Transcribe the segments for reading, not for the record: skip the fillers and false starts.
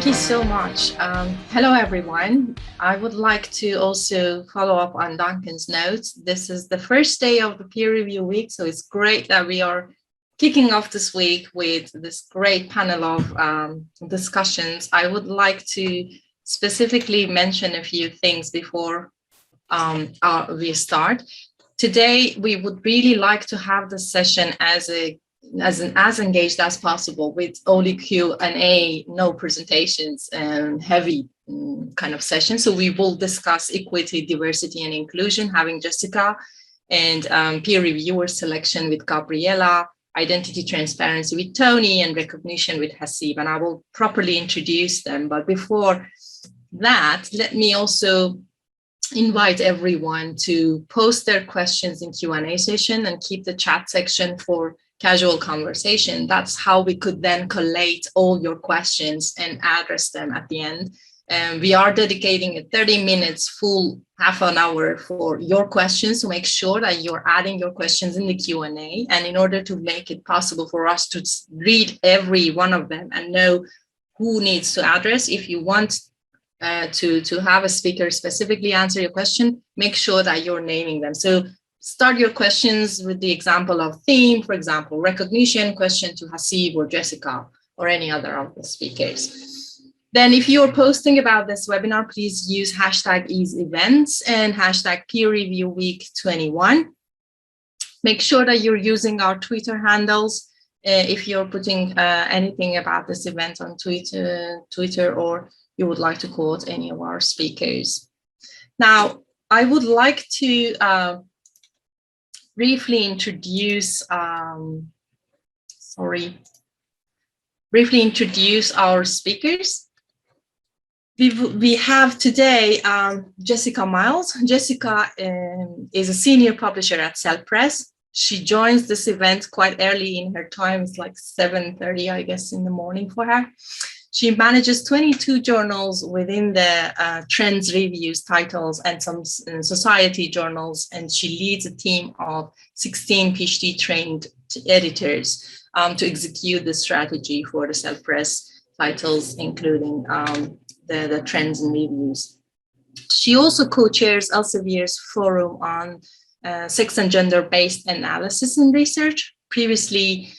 Thank you so much. Hello, everyone. I would like to also follow up on Duncan's notes. This is the first day of the peer review week, so it's great that we are kicking off this week with this great panel of discussions. I would like to specifically mention a few things before we start. Today, we would really like to have this session as engaged as possible, with only Q&A, no presentations, and heavy kind of session. So we will discuss equity, diversity, and inclusion, having Jessica, and peer reviewer selection with Gabriela, identity transparency with Tony, and recognition with Haseeb. And I will properly introduce them. But before that, let me also invite everyone to post their questions in Q&A session and keep the chat section for casual conversation. That's how we could then collate all your questions and address them at the end. We are dedicating 30 minutes, full half an hour for your questions, to make sure that you're adding your questions in the Q&A. And in order to make it possible for us to read every one of them and know who needs to address, if you want to have a speaker specifically answer your question, make sure that you're naming them. So start your questions with the example of theme, for example, recognition, question to Haseeb or Jessica or any other of the speakers. Then if you're posting about this webinar, please use hashtag #EaseEvents and hashtag peer review week 21. Make sure that you're using our Twitter handles if you're putting anything about this event on Twitter, or you would like to quote any of our speakers. Now, I would like to briefly introduce our speakers. We have today Jessica Miles. Jessica is a senior publisher at Cell Press. She joins this event quite early in her time. It's like 7:30, I guess, in the morning for her. She manages 22 journals within the trends, reviews, titles, and some society journals, and she leads a team of 16 PhD-trained editors to execute the strategy for the self-press titles, including the trends and reviews. She also co-chairs Elsevier's forum on sex and gender-based analysis and research. Previously,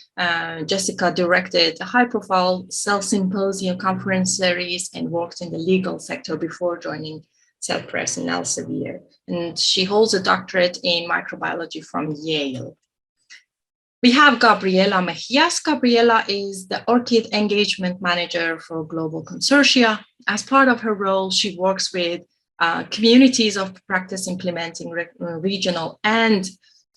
Jessica directed a high-profile Cell Symposium conference series and worked in the legal sector before joining Cell Press in Elsevier. And she holds a doctorate in microbiology from Yale. We have Gabriela Mejias. Gabriela is the ORCID engagement manager for Global Consortia. As part of her role, she works with communities of practice implementing regional and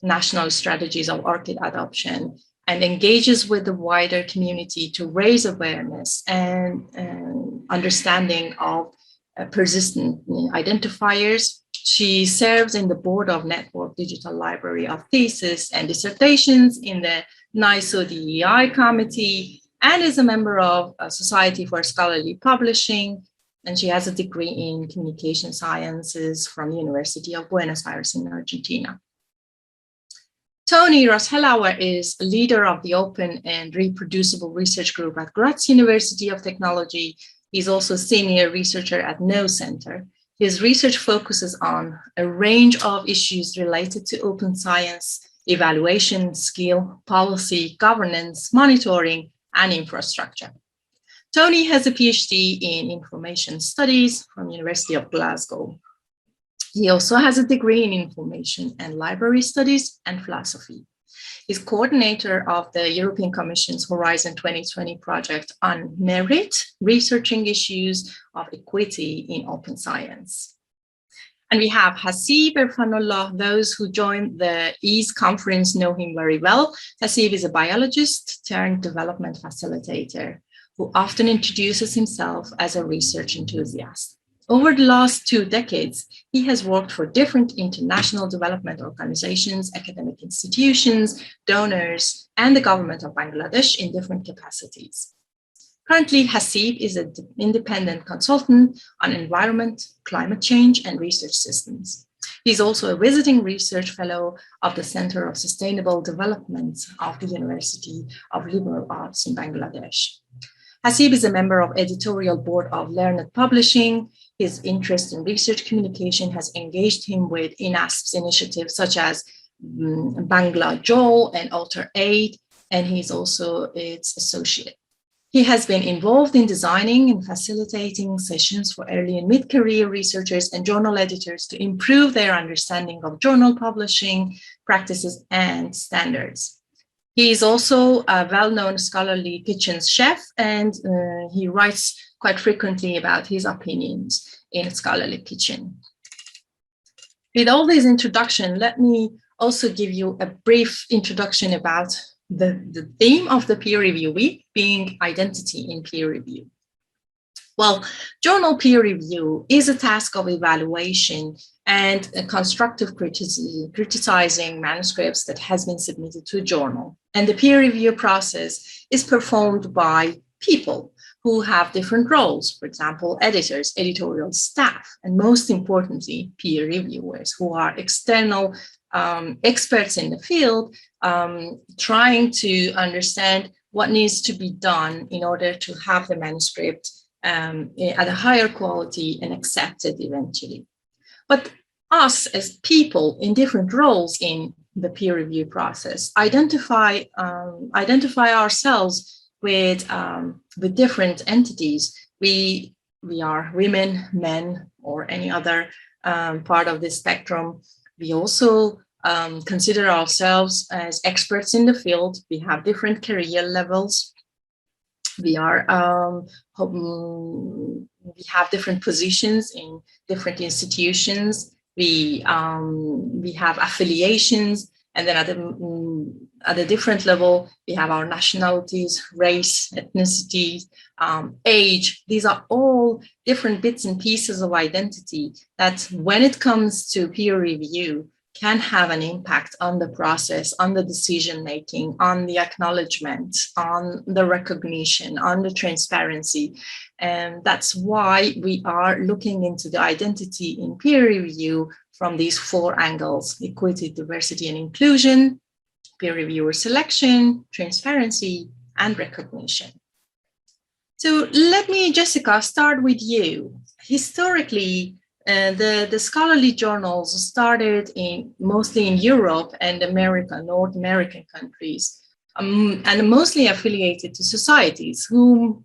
national strategies of ORCID adoption, and engages with the wider community to raise awareness and understanding of persistent identifiers. She serves in the board of Network Digital Library of Thesis and Dissertations in the NISO DEI committee, and is a member of Society for Scholarly Publishing. And she has a degree in communication sciences from the University of Buenos Aires in Argentina. Tony Ross-Hellauer is a leader of the Open and Reproducible Research Group at Graz University of Technology. He's also a senior researcher at No Center. His research focuses on a range of issues related to open science, evaluation, skill, policy, governance, monitoring, and infrastructure. Tony has a PhD in information studies from University of Glasgow. He also has a degree in information and library studies and philosophy. He's coordinator of the European Commission's Horizon 2020 project on merit, researching issues of equity in open science. And we have Haseeb Irfanullah. Those who joined the EASE conference know him very well. Haseeb is a biologist turned development facilitator who often introduces himself as a research enthusiast. Over the last 2 decades, he has worked for different international development organizations, academic institutions, donors, and the government of Bangladesh in different capacities. Currently, Haseeb is an independent consultant on environment, climate change, and research systems. He's also a visiting research fellow of the Center of Sustainable Development of the University of Liberal Arts in Bangladesh. Haseeb is a member of editorial board of Learned Publishing. His interest in research communication has engaged him with INASP's initiatives such as Bangla Joel and Author Aid, and he's also its associate. He has been involved in designing and facilitating sessions for early and mid-career researchers and journal editors to improve their understanding of journal publishing practices and standards. He is also a well-known scholarly kitchen chef, and he writes quite frequently about his opinions in Scholarly Kitchen. With all this introduction, let me also give you a brief introduction about the theme of the peer review week, being identity in peer review. Well, journal peer review is a task of evaluation and a constructive criticizing manuscripts that has been submitted to a journal. And the peer review process is performed by people who have different roles, for example, editors, editorial staff, and most importantly, peer reviewers who are external experts in the field, trying to understand what needs to be done in order to have the manuscript at a higher quality and accepted eventually. But us as people in different roles in the peer review process identify ourselves with different entities. We are women, men, or any other part of this spectrum. We also consider ourselves as experts in the field. We have different career levels. We have different positions in different institutions. We have affiliations, and then at a different level, we have our nationalities, race, ethnicity, age. These are all different bits and pieces of identity that, when it comes to peer review, can have an impact on the process, on the decision-making, on the acknowledgement, on the recognition, on the transparency. And that's why we are looking into the identity in peer review from these 4 angles: equity, diversity, and inclusion, peer reviewer selection, transparency, and recognition. So let me, Jessica, start with you. Historically, the scholarly journals started mostly in Europe and America, North American countries, and mostly affiliated to societies, whom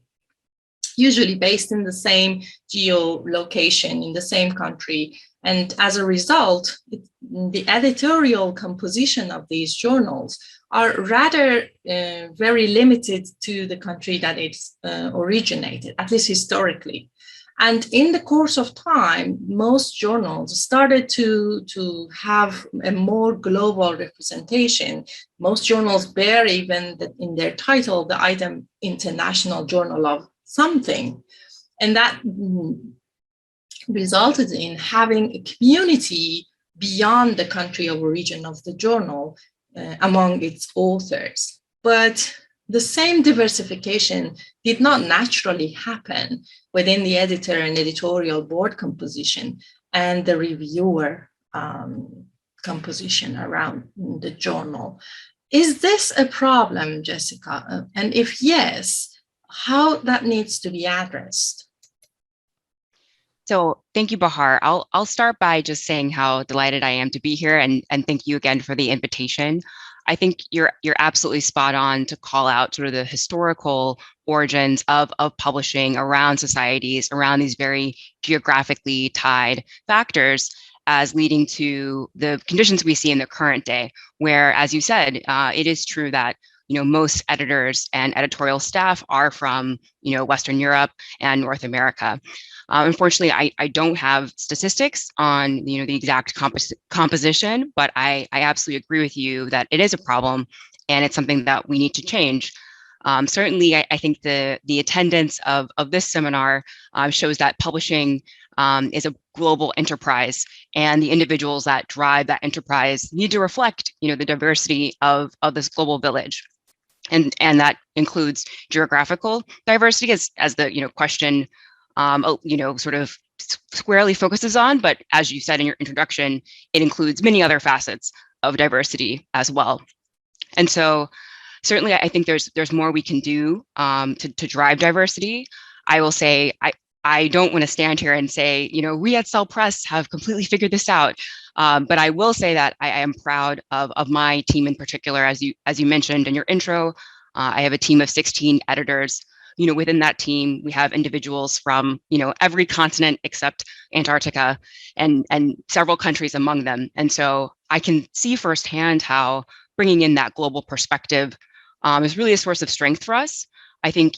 usually based in the same geolocation, in the same country. And as a result, the editorial composition of these journals are rather very limited to the country that it's originated, at least historically. And in the course of time, most journals started to have a more global representation. Most journals bear even in their title the item International Journal of something. And that resulted in having a community beyond the country of origin of the journal among its authors. But the same diversification did not naturally happen within the editor and editorial board composition and the reviewer composition around the journal. Is this a problem, Jessica? And if yes, how that needs to be addressed? So thank you, Bahar. I'll start by just saying how delighted I am to be here, and thank you again for the invitation. I think you're absolutely spot on to call out sort of the historical origins of publishing around societies, around these very geographically tied factors, as leading to the conditions we see in the current day, where, as you said, it is true that most editors and editorial staff are from Western Europe and North America. Unfortunately, I don't have statistics on the exact composition, but I absolutely agree with you that it is a problem, and it's something that we need to change. Certainly, I think the attendance of this seminar shows that publishing is a global enterprise, and the individuals that drive that enterprise need to reflect the diversity of this global village. And that includes geographical diversity, as the question sort of squarely focuses on, but as you said in your introduction, it includes many other facets of diversity as well. And so certainly I think there's more we can do to drive diversity. I will say I don't want to stand here and say, we at Cell Press have completely figured this out. But I will say that I am proud of my team in particular, as you mentioned in your intro. I have a team of 16 editors. Within that team, we have individuals from, every continent except Antarctica and several countries among them. And so I can see firsthand how bringing in that global perspective is really a source of strength for us. I think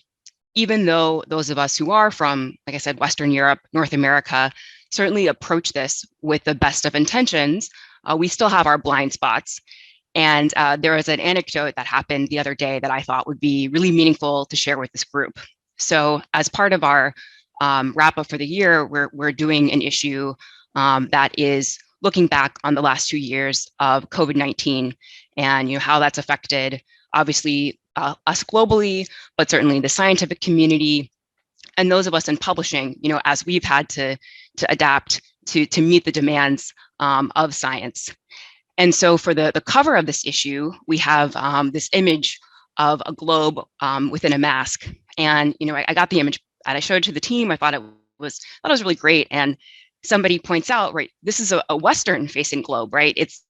even though those of us who are from, like I said, Western Europe, North America, certainly approach this with the best of intentions, we still have our blind spots. And there was an anecdote that happened the other day that I thought would be really meaningful to share with this group. So as part of our wrap up for the year, we're doing an issue that is looking back on the last 2 years of COVID-19 and how that's affected, obviously, us globally, but certainly the scientific community and those of us in publishing, as we've had to adapt to meet the demands of science. And so for the cover of this issue, we have this image of a globe within a mask. And I got the image and I showed it to the team. I thought it was really great. And somebody points out, right, this is a Western facing globe, right? It's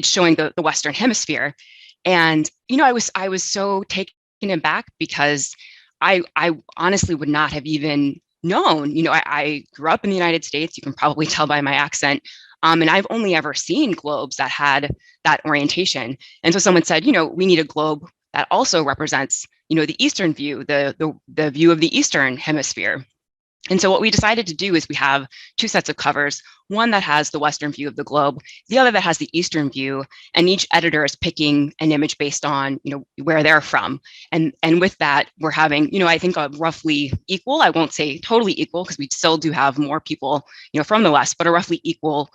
showing the Western hemisphere. And I was so taken aback because I honestly would not have even known. I grew up in the United States. You can probably tell by my accent. And I've only ever seen globes that had that orientation. And so someone said, we need a globe that also represents, the Eastern view, the view of the Eastern hemisphere. And so what we decided to do is we have 2 sets of covers, one that has the Western view of the globe, the other that has the Eastern view, and each editor is picking an image based on, where they're from. And with that, we're having, I think a roughly equal, I won't say totally equal, because we still do have more people, from the West, but a roughly equal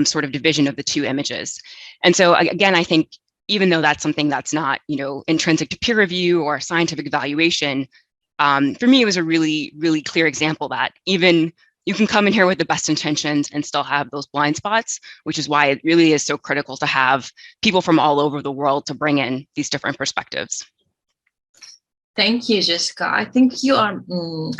sort of division of the 2 images. And so again, I think even though that's something that's not, intrinsic to peer review or scientific evaluation, for me, it was a really, really clear example that even you can come in here with the best intentions and still have those blind spots, which is why it really is so critical to have people from all over the world to bring in these different perspectives. Thank you, Jessica. I think you are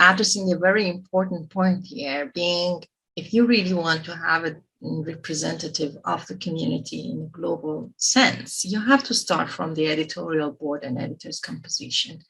addressing a very important point here, being if you really want to have a representative of the community in a global sense, you have to start from the editorial board and editor's composition.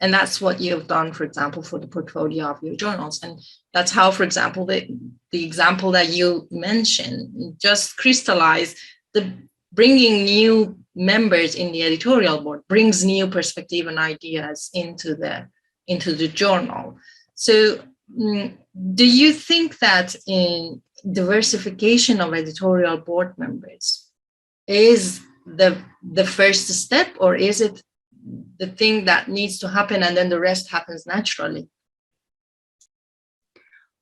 And that's what you've done, for example, for the portfolio of your journals. And that's how, for example, the example that you mentioned just crystallized the bringing new members in the editorial board brings new perspective and ideas into the journal. So do you think that in diversification of editorial board members is the first step, or is it the thing that needs to happen and then the rest happens naturally?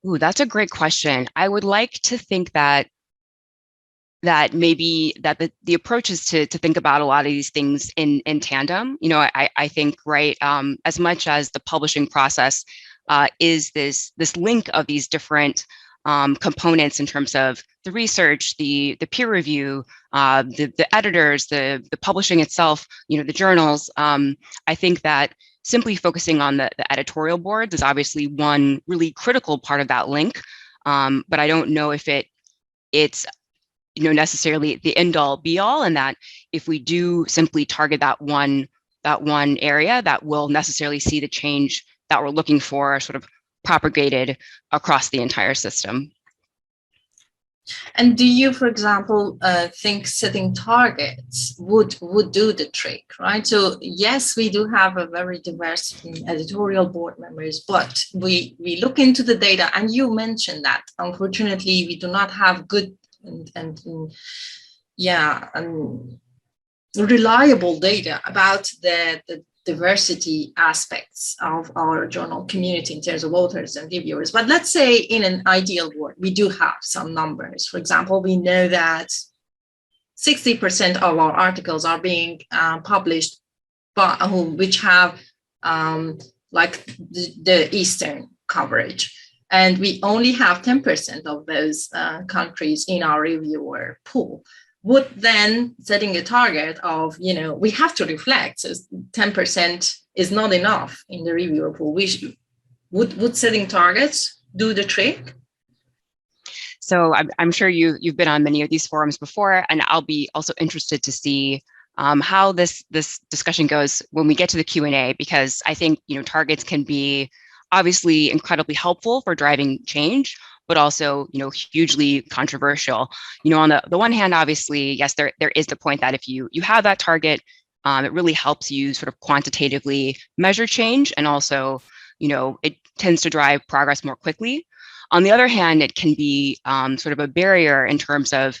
Ooh, that's a great question. I would like to think that maybe that the approach is to think about a lot of these things in tandem. I think, right, as much as the publishing process is this link of these different components in terms of the research, the peer review, the editors, the publishing itself, the journals. I think that simply focusing on the editorial boards is obviously one really critical part of that link. But I don't know if it's necessarily the end all be all, and that if we do simply target that one area, that will necessarily see the change that we're looking for sort of propagated across the entire system. And do you, for example, think setting targets would do the trick, right? So yes, we do have a very diverse editorial board members, but we look into the data, and you mentioned that unfortunately we do not have good and reliable data about the diversity aspects of our journal community in terms of authors and reviewers. But let's say in an ideal world, we do have some numbers. For example, we know that 60% of our articles are being published, which have like the Eastern coverage. And we only have 10% of those countries in our reviewer pool. would then setting a target of, we have to reflect. So 10% is not enough in the reviewer pool. Would setting targets do the trick? So I'm sure you've been on many of these forums before, and I'll be also interested to see how this discussion goes when we get to the Q&A, because I think targets can be obviously incredibly helpful for driving change, but also hugely controversial. On the one hand, obviously, yes, there is the point that if you have that target, it really helps you sort of quantitatively measure change, and also it tends to drive progress more quickly. On the other hand, it can be sort of a barrier in terms of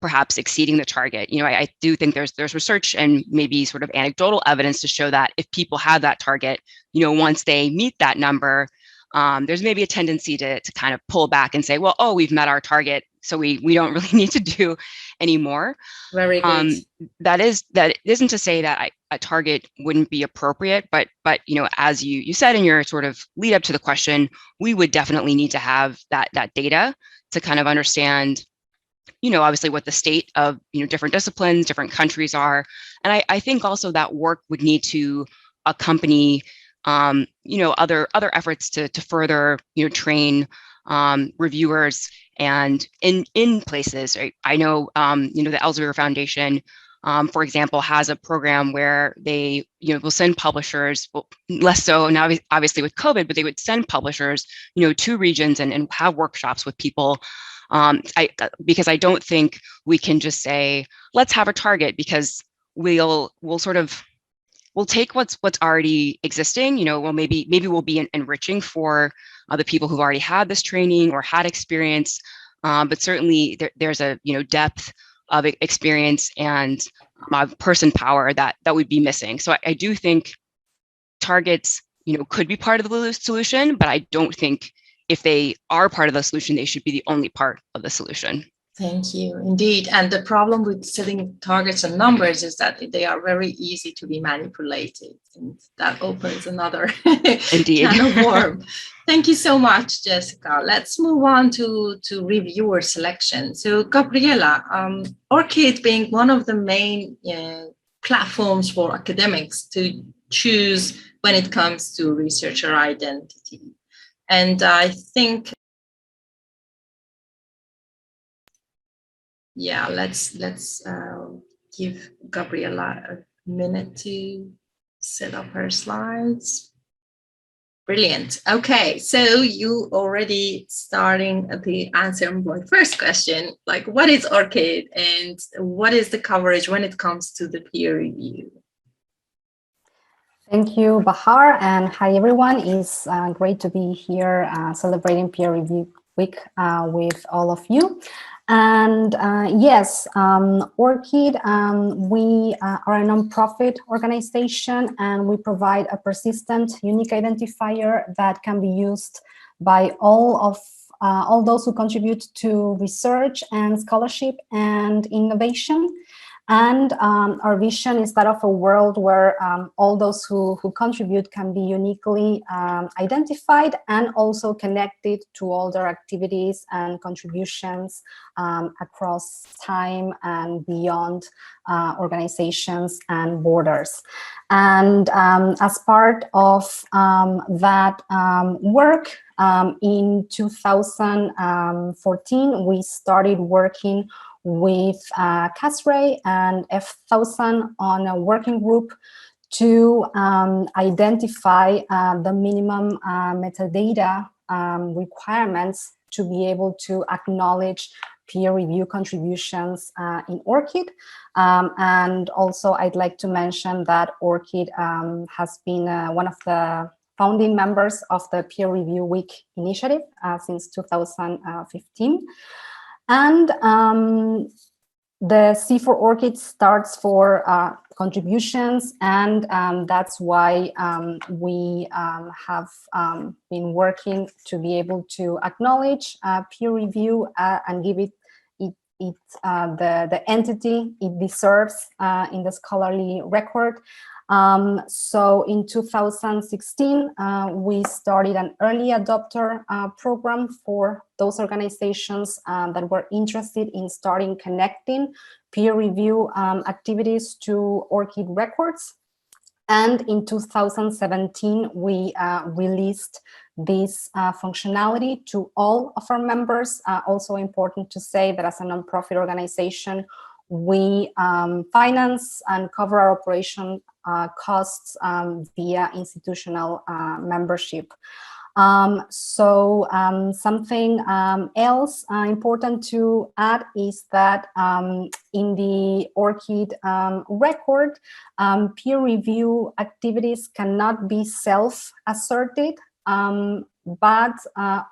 perhaps exceeding the target. I do think there's research and maybe sort of anecdotal evidence to show that if people have that target, once they meet that number, there's maybe a tendency to kind of pull back and say, well, oh, we've met our target, so we don't really need to do anymore. Very good. That isn't to say that a target wouldn't be appropriate, but as you said in your sort of lead up to the question, we would definitely need to have that data to kind of understand obviously what the state of different disciplines, different countries are. And I think also that work would need to accompany other efforts to further train reviewers. And in places, right? I know the Elsevier Foundation, for example, has a program where they will send publishers, well, less so now obviously with COVID, but they would send publishers to regions and have workshops with people. Because I don't think we can just say, let's have a target, because we'll take what's already existing. Well, maybe we'll be enriching for the people who've already had this training or had experience, but certainly there's a depth of experience and person power that would be missing. So I do think targets could be part of the solution, but I don't think if they are part of the solution, they should be the only part of the solution. Thank you. Indeed. And the problem with setting targets and numbers is that they are very easy to be manipulated. And that opens another can of worms. Thank you so much, Jessica. Let's move on to reviewer selection. So Gabriela, ORCID being one of the main platforms for academics to choose when it comes to researcher identity. And I think, yeah, let's give Gabriela a minute to set up her slides. Brilliant. Okay, so you already starting the answer my first question, like what is ORCID and what is the coverage when it comes to the peer review? Thank you, Bahar, and hi everyone. It's great to be here celebrating Peer Review Week with all of you. And yes, ORCID, we are a nonprofit organization, and we provide a persistent, unique identifier that can be used by all those who contribute to research and scholarship and innovation. And our vision is that of a world where all those who contribute can be uniquely identified and also connected to all their activities and contributions across time and beyond organizations and borders. And as part of that work, in 2014, we started working with CASRAE and F1000 on a working group to identify the minimum metadata requirements to be able to acknowledge peer review contributions in ORCID. And also I'd like to mention that ORCID has been one of the founding members of the Peer Review Week initiative since 2015. And the C for ORCID starts for contributions, and that's why we have been working to be able to acknowledge peer review and give it the entity it deserves in the scholarly record. So in 2016, we started an early adopter program for those organizations that were interested in starting connecting peer review activities to ORCID records. And in 2017, we released this functionality to all of our members. Also important to say that as a nonprofit organization, we finance and cover our operation costs via institutional membership. Something else important to add is that in the ORCID record, peer review activities cannot be self-asserted, but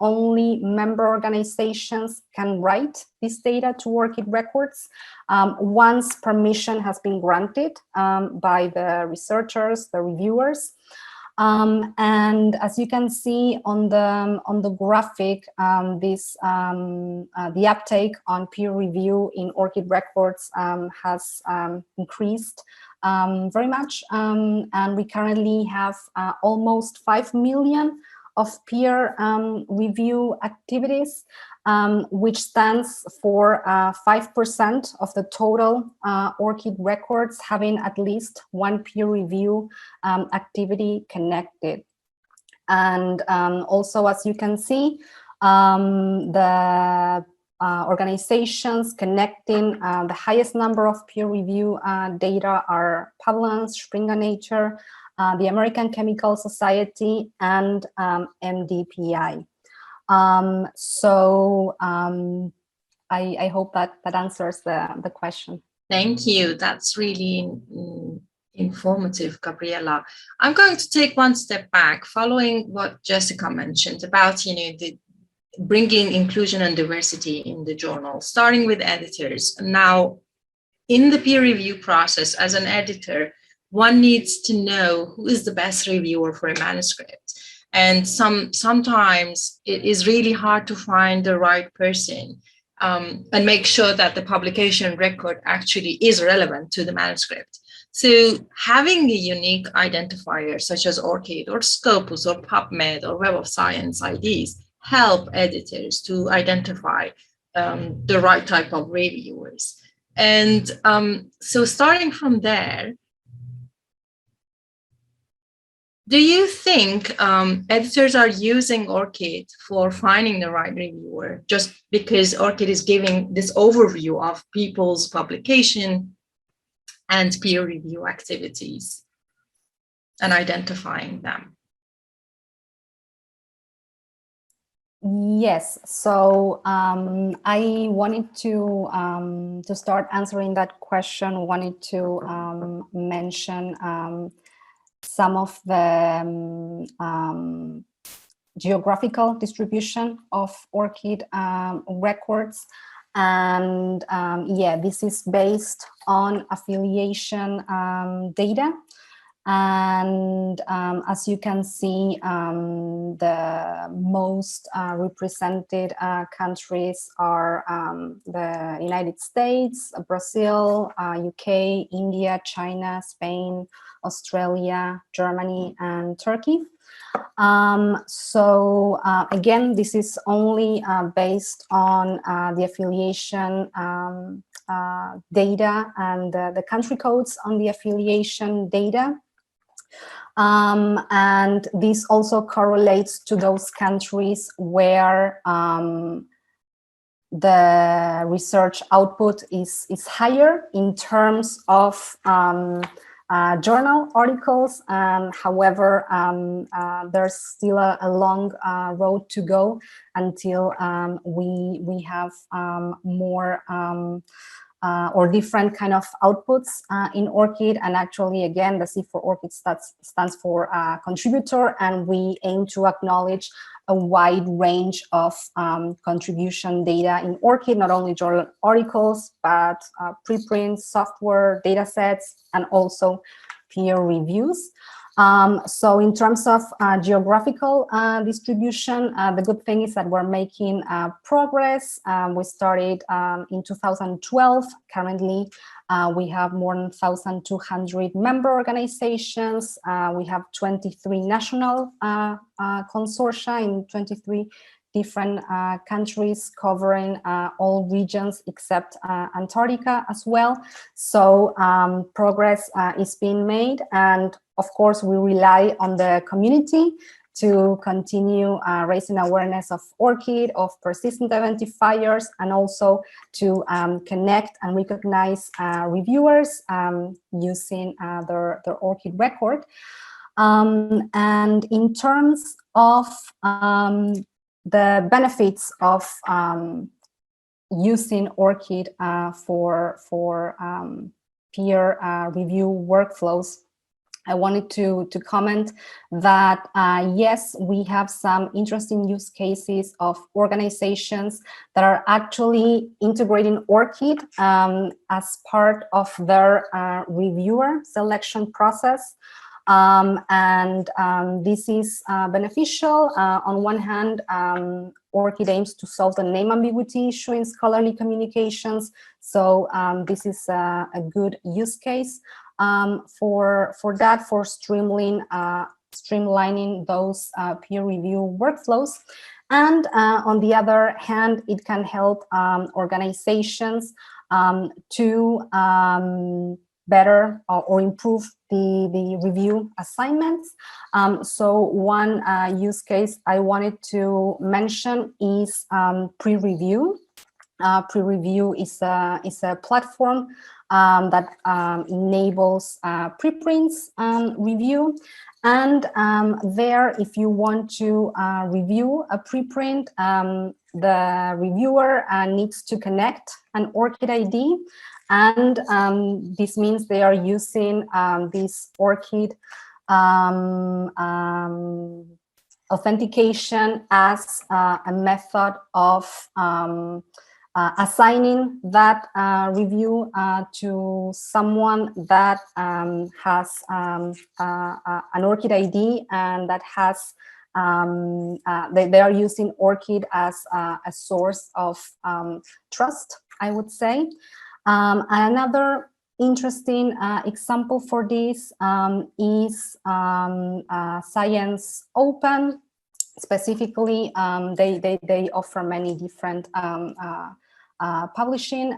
only member organizations can write this data to ORCID records once permission has been granted by the researchers, the reviewers. And as you can see on the graphic, the uptake on peer review in ORCID records has increased very much, and we currently have almost 5 million of peer review activities, which stands for 5% of the total ORCID records having at least one peer review activity connected. And also, as you can see, the organizations connecting the highest number of peer review data are Publiance, Springer Nature, the American Chemical Society, and MDPI. I hope that answers the question. Thank you. That's really informative, Gabriela. I'm going to take one step back, following what Jessica mentioned about, the bringing inclusion and diversity in the journal, starting with editors. Now, in the peer review process, as an editor, one needs to know who is the best reviewer for a manuscript. And sometimes it is really hard to find the right person and make sure that the publication record actually is relevant to the manuscript. So having a unique identifier such as ORCID or Scopus or PubMed or Web of Science IDs help editors to identify the right type of reviewers. And so starting from there, do you think editors are using ORCID for finding the right reviewer just because ORCID is giving this overview of people's publication and peer review activities and identifying them? Yes, so I wanted to start answering that question, wanted to mention some of the geographical distribution of ORCID records. And yeah, this is based on affiliation data. And as you can see, the most represented countries are the United States, Brazil, UK, India, China, Spain, Australia, Germany, and Turkey. Again, this is only based on the affiliation data and the country codes on the affiliation data. And this also correlates to those countries where the research output is higher in terms of journal articles. However, there's still a long road to go until we have more or different kind of outputs in ORCID. And actually, again, the C for ORCID stands for contributor, and we aim to acknowledge a wide range of contribution data in ORCID, not only journal articles, but preprints, software, data sets, and also peer reviews. So in terms of geographical distribution, the good thing is that we're making progress. We started in 2012. Currently, we have more than 1,200 member organizations. We have 23 national consortia in 23 different countries, covering all regions except Antarctica as well. So progress is being made, and of course we rely on the community to continue raising awareness of ORCID, of persistent identifiers, and also to connect and recognize reviewers using their ORCID record. And in terms of the benefits of using ORCID for peer review workflows, I wanted to comment that, yes, we have some interesting use cases of organizations that are actually integrating ORCID as part of their reviewer selection process. This is beneficial. On one hand, ORCID aims to solve the name ambiguity issue in scholarly communications. So this is a good use case for that, for streamlining those peer review workflows. And on the other hand, it can help organizations to better or improve the review assignments. So one use case I wanted to mention is pre-review. Pre-review is a platform that enables preprints review. And there, if you want to review a preprint, the reviewer needs to connect an ORCID ID. And this means they are using this ORCID authentication as a method of assigning that review to someone that has an ORCID ID and that has they are using ORCID as a source of trust, I would say. Another interesting example for this is Science Open. Specifically, they offer many different publishing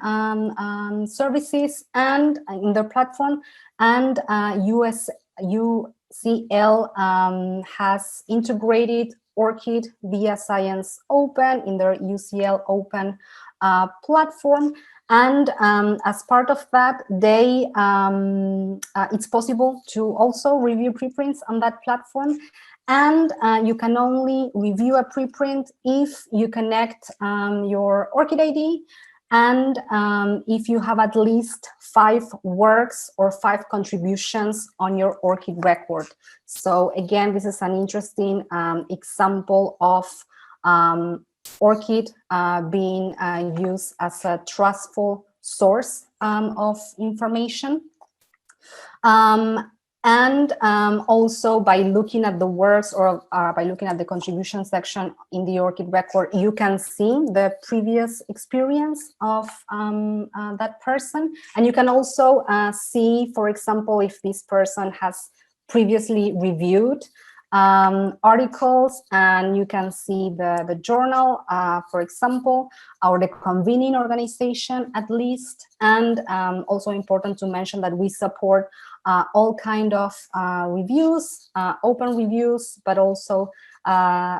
services and in their platform, and UCL has integrated ORCID via Science Open in their UCL Open platform. And as part of that, it's possible to also review preprints on that platform. And you can only review a preprint if you connect your ORCID ID and if you have at least 5 works or 5 contributions on your ORCID record. So again, this is an interesting example of ORCID being used as a trustful source of information. And also by looking at the works or by looking at the contribution section in the ORCID record, you can see the previous experience of that person. And you can also see, for example, if this person has previously reviewed articles, and you can see the journal, for example, or the convening organization at least. And also important to mention that we support all kind of reviews, open reviews, but also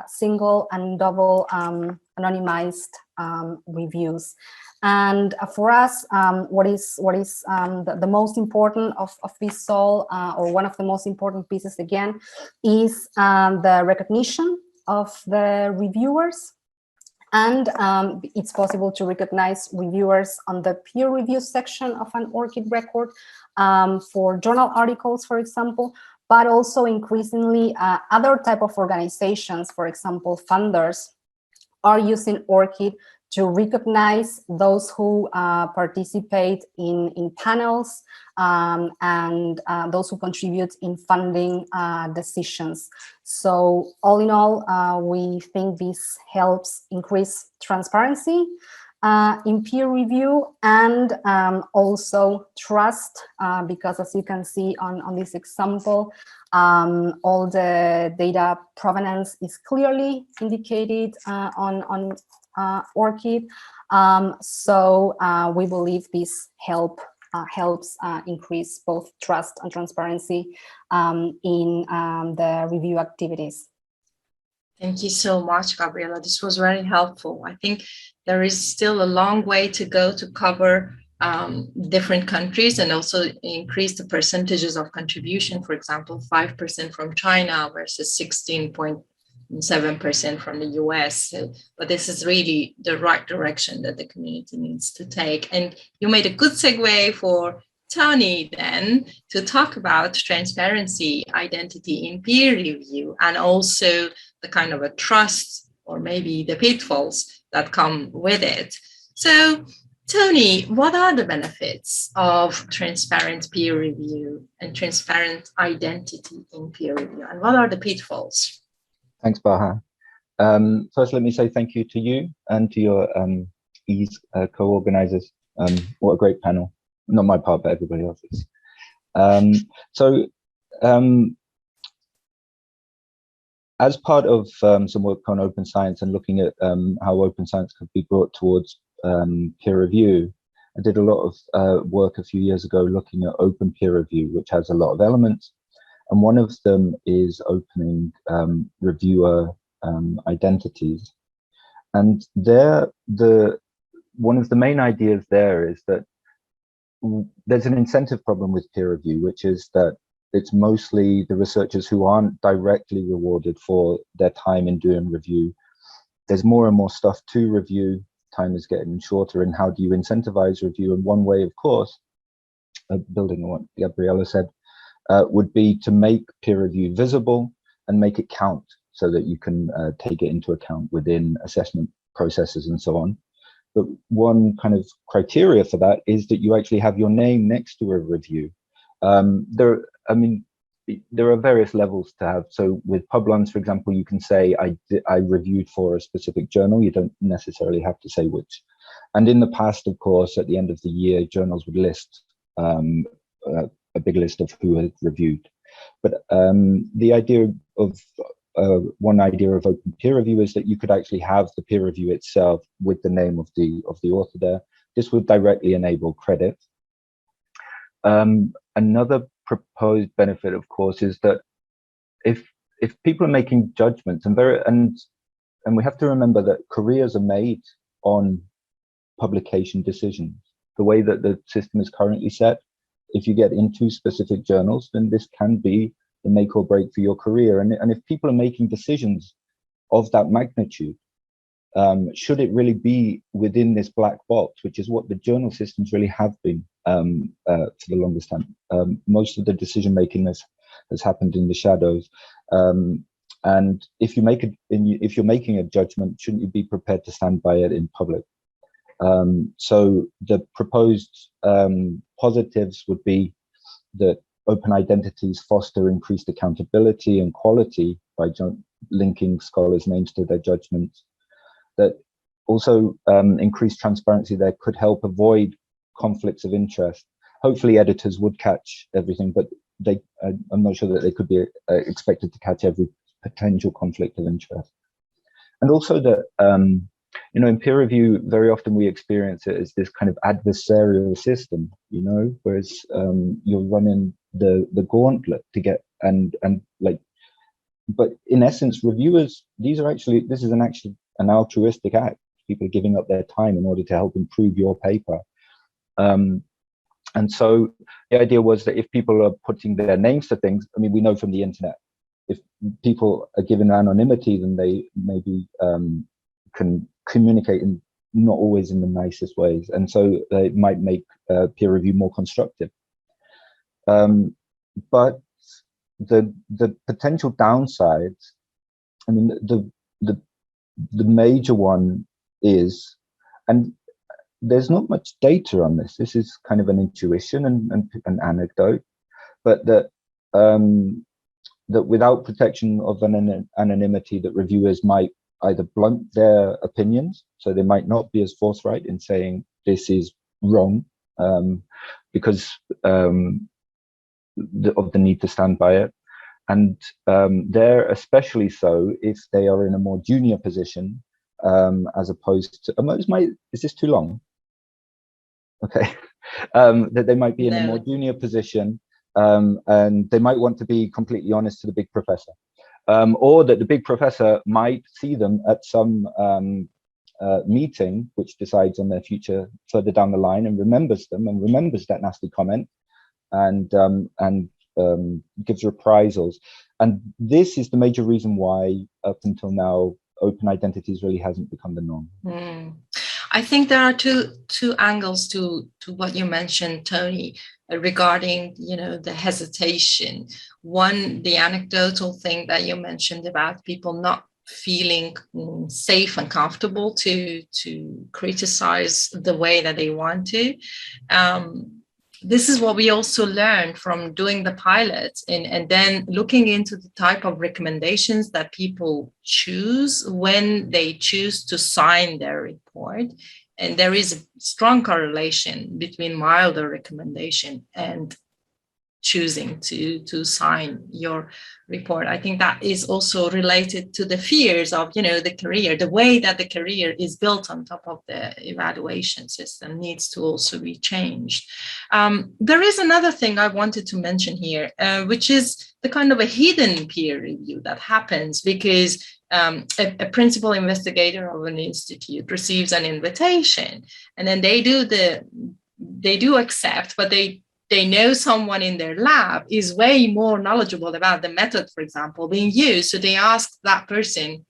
single and double anonymized reviews. And for us, what is the most important of this all, or one of the most important pieces again, is the recognition of the reviewers. And it's possible to recognize reviewers on the peer review section of an ORCID record for journal articles, for example, but also increasingly other type of organizations, for example, funders, are using ORCID to recognize those who participate in panels and those who contribute in funding decisions. So all in all, we think this helps increase transparency in peer review and also trust, because as you can see on this example, all the data provenance is clearly indicated on ORCID. So we believe this helps increase both trust and transparency in the review activities. Thank you so much, Gabriela. This was very helpful. I think there is still a long way to go to cover different countries and also increase the percentages of contribution. For example, 5% from China versus 16.7% from the US. So, but this is really the right direction that the community needs to take. And you made a good segue for Tony then to talk about transparency, identity in peer review, and also the kind of a trust or maybe the pitfalls that come with it. So, Tony, what are the benefits of transparent peer review and transparent identity in peer review, and what are the pitfalls? Thanks, Bahar. First, let me say thank you to you and to your EASE co-organizers. What a great panel. Not my part, but everybody else's. As part of some work on open science and looking at how open science could be brought towards peer review, I did a lot of work a few years ago looking at open peer review, which has a lot of elements. And one of them is opening reviewer identities. And one of the main ideas there is that there's an incentive problem with peer review, which is that it's mostly the researchers who aren't directly rewarded for their time in doing review. There's more and more stuff to review. Time is getting shorter. And how do you incentivize review? And one way, of course, building on what Gabriela said, would be to make peer review visible and make it count so that you can take it into account within assessment processes and so on. But one kind of criteria for that is that you actually have your name next to a review. There are various levels to have. So with Publons, for example, you can say I reviewed for a specific journal. You don't necessarily have to say which. And in the past, of course, at the end of the year, journals would list a big list of who had reviewed. But the idea of one idea of open peer review is that you could actually have the peer review itself with the name of the author there. This would directly enable credit. Another proposed benefit, of course, is that if people are making judgments, and we have to remember that careers are made on publication decisions. The way that the system is currently set, if you get into specific journals, then this can be the make or break for your career. And if people are making decisions of that magnitude, should it really be within this black box, which is what the journal systems really have been for the longest time. Most of the decision making has happened in the shadows. And if you're making a judgment, shouldn't you be prepared to stand by it in public? So the proposed positives would be that open identities foster increased accountability and quality by linking scholars' names to their judgments. That also increased transparency there could help avoid conflicts of interest. Hopefully editors would catch everything, but I'm not sure that they could be expected to catch every potential conflict of interest. And also that, in peer review, very often we experience it as this kind of adversarial system, whereas you're running the gauntlet to get, but in essence, reviewers, this is an altruistic act. People are giving up their time in order to help improve your paper. And so the idea was that if people are putting their names to things, we know from the internet, if people are given anonymity, then they maybe can communicate in not always in the nicest ways. And so it might make peer review more constructive. But the potential downsides, the major one is And there's not much data on this. This is kind of an intuition and an anecdote, but that that without protection of anonymity, that reviewers might either blunt their opinions, so they might not be as forthright in saying this is wrong, because of the need to stand by it. And they're especially so if they are in a more junior position, as opposed to, is this too long? Okay. That they might be in a more junior position, and they might want to be completely honest to the big professor, or that the big professor might see them at some meeting which decides on their future further down the line, and remembers them and remembers that nasty comment, and gives reprisals. And this is the major reason why up until now open identities really hasn't become the norm. I think there are two angles to what you mentioned, Tony, regarding, you know, the hesitation. One, the anecdotal thing that you mentioned about people not feeling safe and comfortable to criticize the way that they want to. This is what we also learned from doing the pilots and then looking into the type of recommendations that people choose when they choose to sign their report. And there is a strong correlation between milder recommendation and choosing to sign your report. I think that is also related to the fears of, you know, the career. The way that the career is built on top of the evaluation system needs to also be changed. There is another thing I wanted to mention here, which is the kind of a hidden peer review that happens because a principal investigator of an institute receives an invitation, and then they do accept, but they know someone in their lab is way more knowledgeable about the method, for example, being used. So they ask that person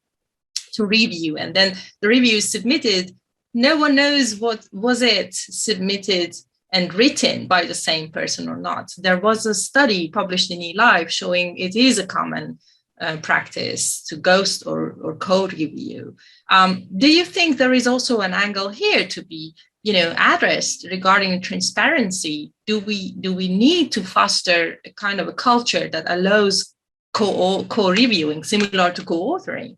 to review, and then the review is submitted. No one knows was it submitted and written by the same person or not. There was a study published in eLife showing it is a common practice to ghost or code review. Do you think there is also an angle here to be, you know, addressed regarding transparency? Do we need to foster a kind of a culture that allows co-reviewing similar to co-authoring?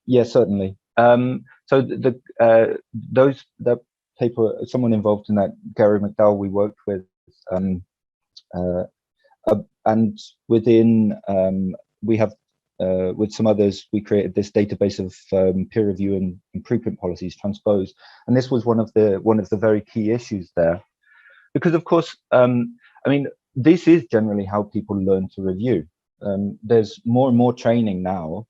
Yes, certainly. So that paper, someone involved in that, Gary McDowell, we worked with, and within we have with some others, we created this database of peer review and preprint policies, transpose, and this was one of the very key issues there, because of course, I mean, this is generally how people learn to review. There's more and more training now,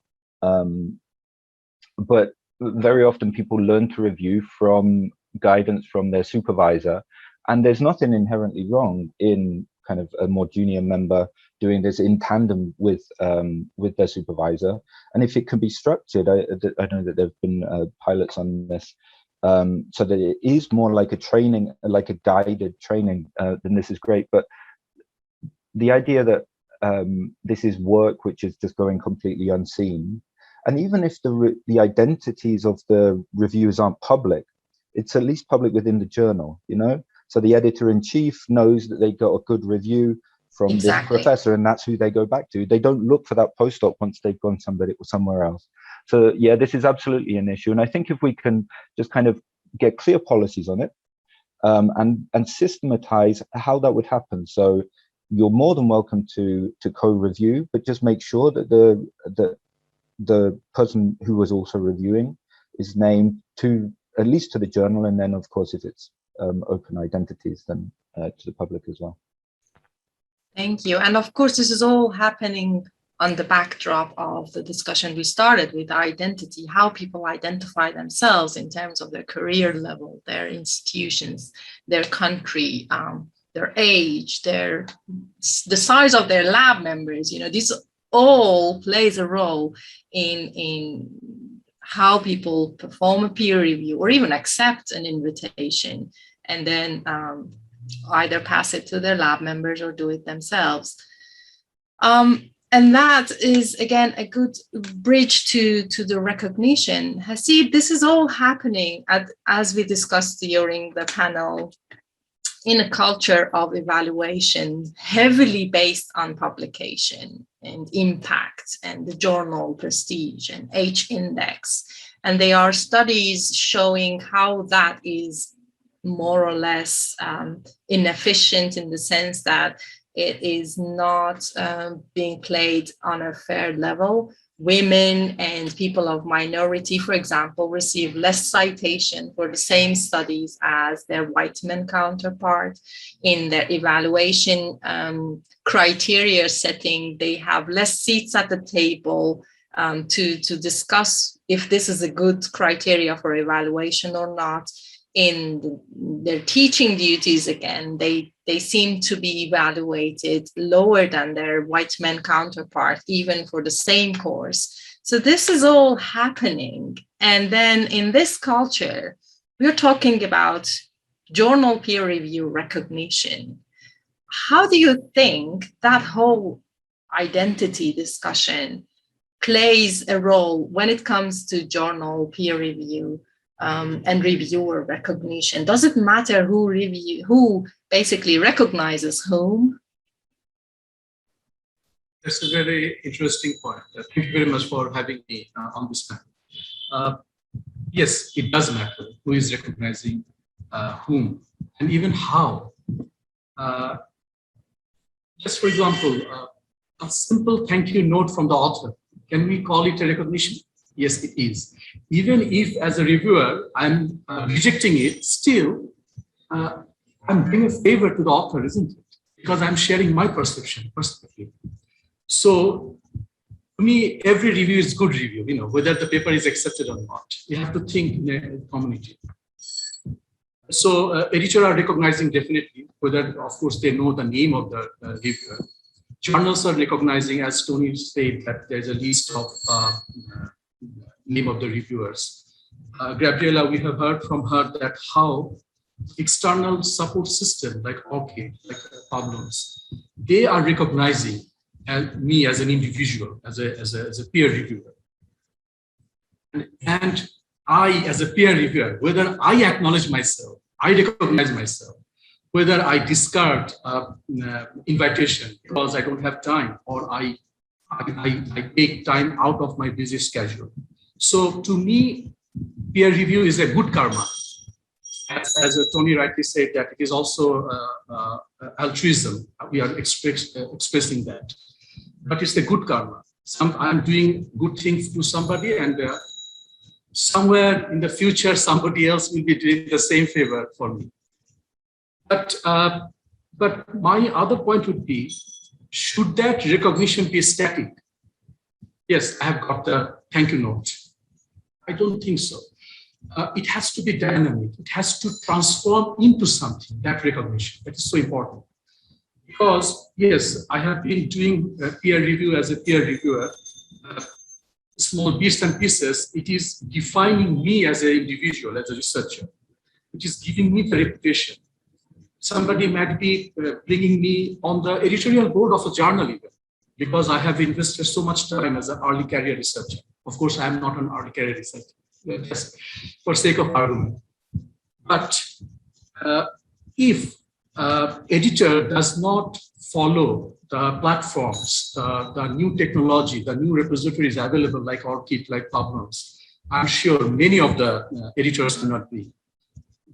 but very often people learn to review from guidance from their supervisor, and there's nothing inherently wrong in kind of a more junior member doing this in tandem with their supervisor. And if it can be structured, I know that there have been pilots on this, so that it is more like a training, like a guided training, then this is great. But the idea that this is work which is just going completely unseen, and even if the identities of the reviewers aren't public, it's at least public within the journal, you know? So the editor-in-chief knows that they got a good review from this professor, and that's who they go back to. They don't look for that postdoc once they've gone somewhere else. So yeah, this is absolutely an issue. And I think if we can just kind of get clear policies on it, and systematize how that would happen. So you're more than welcome to co-review, but just make sure that the person who was also reviewing is named at least to the journal, and then of course if it's open identities, then to the public as well. Thank you. And of course, this is all happening on the backdrop of the discussion we started with identity, how people identify themselves in terms of their career level, their institutions, their country, their age, the size of their lab members. You know, this all plays a role in how people perform a peer review or even accept an invitation, and then either pass it to their lab members or do it themselves. And that is, again, a good bridge to the recognition. Haseeb, this is all happening, as we discussed during the panel, in a culture of evaluation heavily based on publication and impact and the journal prestige and H-index. And there are studies showing how that is more or less inefficient, in the sense that it is not being played on a fair level. Women and people of minority, for example, receive less citation for the same studies as their white men counterpart. In their evaluation criteria setting, they have less seats at the table to discuss if this is a good criteria for evaluation or not. In their teaching duties, again, they seem to be evaluated lower than their white men counterpart, even for the same course. So this is all happening. And then in this culture, we're talking about journal peer review recognition. How do you think that whole identity discussion plays a role when it comes to journal peer review and reviewer recognition? Does it matter who basically recognizes whom? That's a very interesting point. Thank you very much for having me on this panel. Yes, it does matter who is recognizing whom and even how. Just for example, a simple thank you note from the author, can we call it a recognition? Yes, it is. Even if as a reviewer, I'm rejecting it, still, I'm doing a favor to the author, isn't it? Because I'm sharing my perspective. So, to me, every review is good review, whether the paper is accepted or not. You have to think in a community. So, editors are recognizing definitely, whether, of course, they know the name of the reviewer. Journals are recognizing, as Tony said, that there's a list of name of the reviewers. Gabriela, we have heard from her that how external support system like ORCID, like Pablo's, they are recognizing me as an individual, as a peer reviewer. And I, as a peer reviewer, whether I acknowledge myself, I recognize myself, whether I discard invitation because I don't have time, or I take time out of my busy schedule. So to me, peer review is a good karma. As Tony rightly said, that it is also altruism. We are expressing that. But it's a good karma. I'm doing good things to somebody, and somewhere in the future, somebody else will be doing the same favor for me. But my other point would be, should that recognition be static? Yes, I have got the thank you note. I don't think so. It has to be dynamic. It has to transform into something, that recognition. That is so important. Because, yes, I have been doing peer review as a peer reviewer, small bits and pieces. It is defining me as an individual, as a researcher. It is giving me the reputation. Somebody might be bringing me on the editorial board of a journal even, because I have invested so much time as an early career researcher. Of course, I am not an early career researcher, just for sake of argument. But if editor does not follow the platforms, the new technology, the new repositories available like ORCID, like PubMed, I'm sure many of the editors will not be.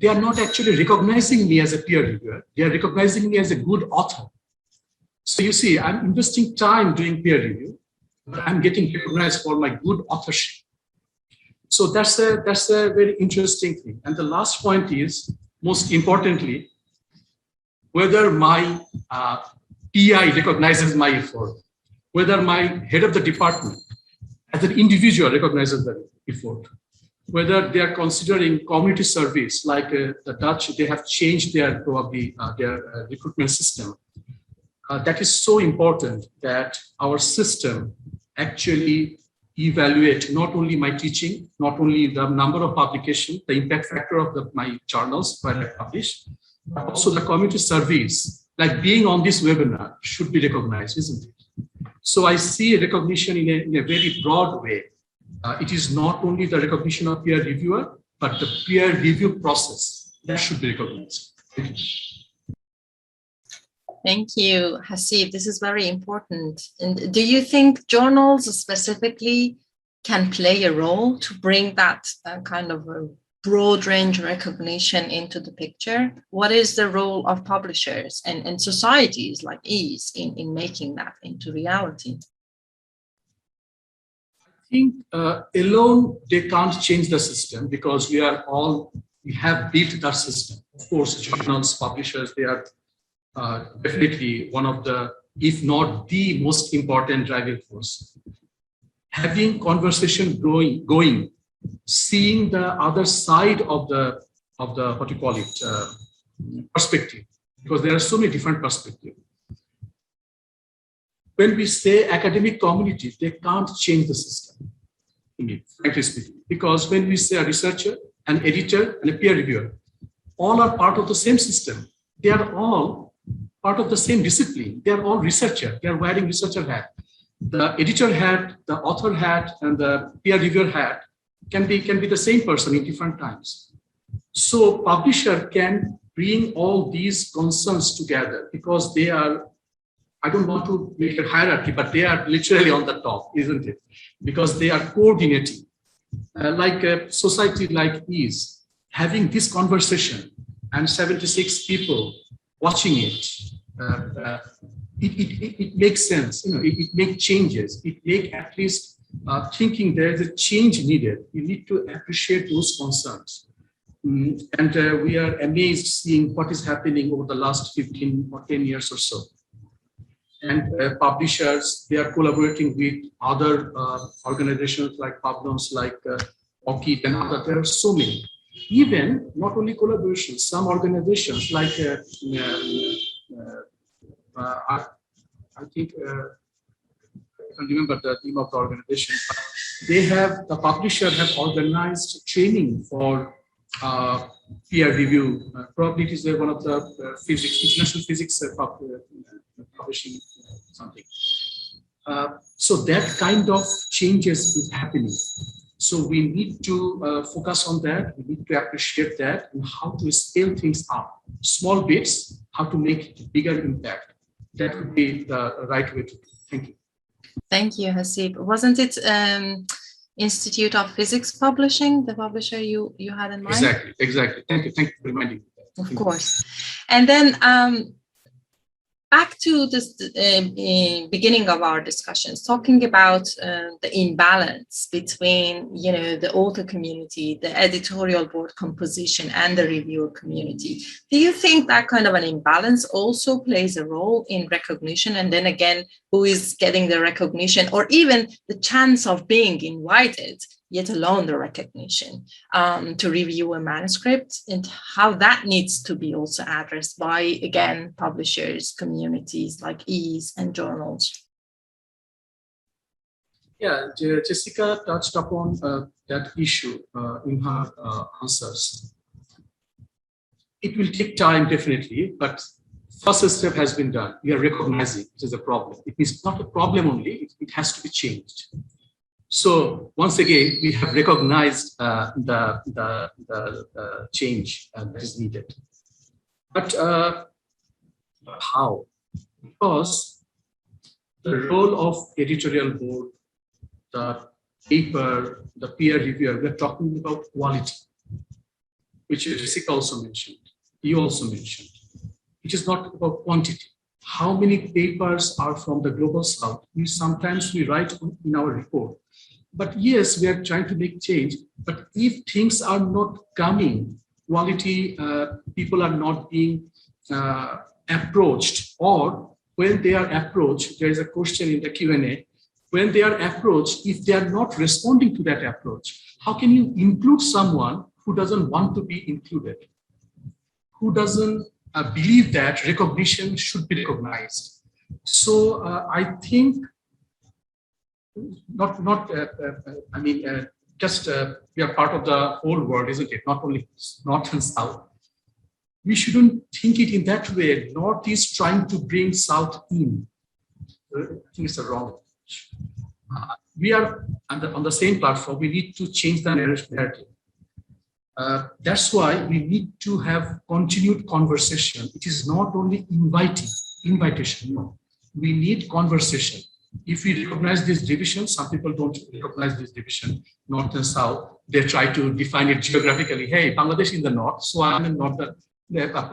They are not actually recognizing me as a peer reviewer. They are recognizing me as a good author. So you see, I'm investing time doing peer review, but I'm getting recognized for my good authorship. So that's a very interesting thing. And the last point is, most importantly, whether my PI recognizes my effort, whether my head of the department as an individual recognizes the effort, whether they are considering community service, like the Dutch, they have changed their probably their recruitment system. That is so important that our system actually evaluate not only my teaching, not only the number of publications, the impact factor of my journals where I publish, but also the community service, like being on this webinar should be recognized, isn't it? So I see recognition in a very broad way. It is not only the recognition of peer reviewer, but the peer review process that should be recognized. Thank you, Haseeb. This is very important. And do you think journals specifically can play a role to bring that kind of a broad range recognition into the picture? What is the role of publishers and societies like EASE in making that into reality? I think alone they can't change the system, because we have built that system. Of course, journals, publishers, they are definitely one of the, if not the most important driving force. Having conversation going, seeing the other side of the what you call it, perspective, because there are so many different perspectives. When we say academic community, they can't change the system, frankly speaking, because when we say a researcher, an editor, and a peer reviewer, all are part of the same system. They are all part of the same discipline. They are all researcher. They are wearing researcher hat. The editor hat, the author hat, and the peer reviewer hat can be the same person in different times. So publisher can bring all these concerns together, because they are, I don't want to make a hierarchy, but they are literally on the top, isn't it? Because they are coordinating. Like a society like EASE, having this conversation and 76 people watching it, it makes sense. It makes changes. It makes at least thinking there is a change needed. You need to appreciate those concerns. And we are amazed seeing what is happening over the last 15 or 10 years or so. And publishers, they are collaborating with other organizations like Pavlos, like OCID and other. There are so many. Even not only collaborations, some organizations like I think I can't remember the name of the organization, but the publisher have organized training for peer review. Probably it is one of the international physics publishing something. So that kind of changes is happening. So we need to focus on that. We need to appreciate that and how to scale things up. Small bits, how to make bigger impact. That would be the right way to do it. Thank you. Thank you, Haseeb. Wasn't it Institute of Physics Publishing, the publisher you had in mind? Exactly. Thank you for reminding me. Of course. And then back to this beginning of our discussions, talking about the imbalance between, the author community, the editorial board composition, and the reviewer community. Do you think that kind of an imbalance also plays a role in recognition? And then again, who is getting the recognition, or even the chance of being invited, yet alone the recognition to review a manuscript, and how that needs to be also addressed by, again, publishers, communities like EASE and journals? Yeah, Jessica touched upon that issue in her answers. It will take time, definitely, but first step has been done. We are recognizing it is a problem. It is not a problem only, it has to be changed. So once again, we have recognized the change that is needed. But how? Because the role of editorial board, the paper, the peer reviewer, we're talking about quality, which Jessica also mentioned, you also mentioned. It is not about quantity. How many papers are from the global south? Sometimes we write in our report. But yes, we are trying to make change. But if things are not coming, quality people are not being approached, or when they are approached, there is a question in the Q&A, when they are approached, if they are not responding to that approach, how can you include someone who doesn't want to be included, who doesn't believe that recognition should be recognized? So I think just we are part of the whole world, isn't it? Not only North and South. We shouldn't think it in that way. North is trying to bring South in. I think it's a wrong. We are on the same platform. We need to change the narrative. That's why we need to have continued conversation. It is not only invitation. No, we need conversation. If we recognize this division, some people don't recognize this division, north and south. They try to define it geographically. Hey, Bangladesh in the north, so I'm not a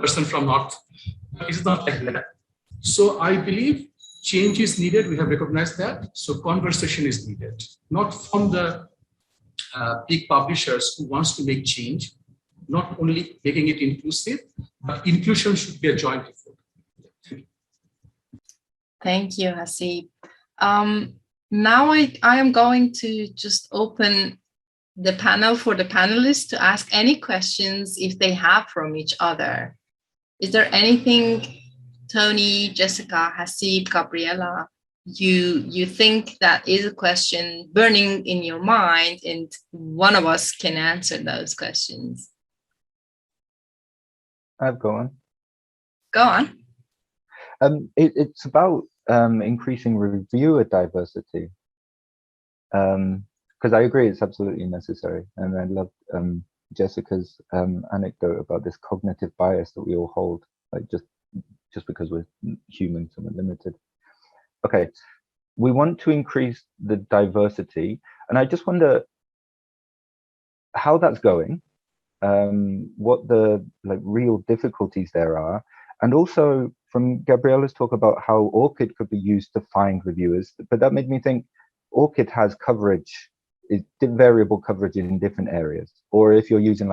person from north. It's not like that. So I believe change is needed. We have recognized that. So conversation is needed, not from the big publishers who wants to make change, not only making it inclusive, but inclusion should be a joint effort. Thank you, Haseeb. Now I am going to just open the panel for the panelists to ask any questions if they have from each other. Is there anything, Tony, Jessica, Haseeb, Gabriela, you think that is a question burning in your mind and one of us can answer those questions? I've got one. Go on. It's about increasing reviewer diversity. Because I agree it's absolutely necessary. And I love Jessica's anecdote about this cognitive bias that we all hold, like just because we're humans and we're limited. Okay, we want to increase the diversity, and I just wonder how that's going, what the real difficulties there are, and also from Gabriela's talk about how ORCID could be used to find reviewers, but that made me think ORCID has coverage, variable coverage in different areas, or if you're using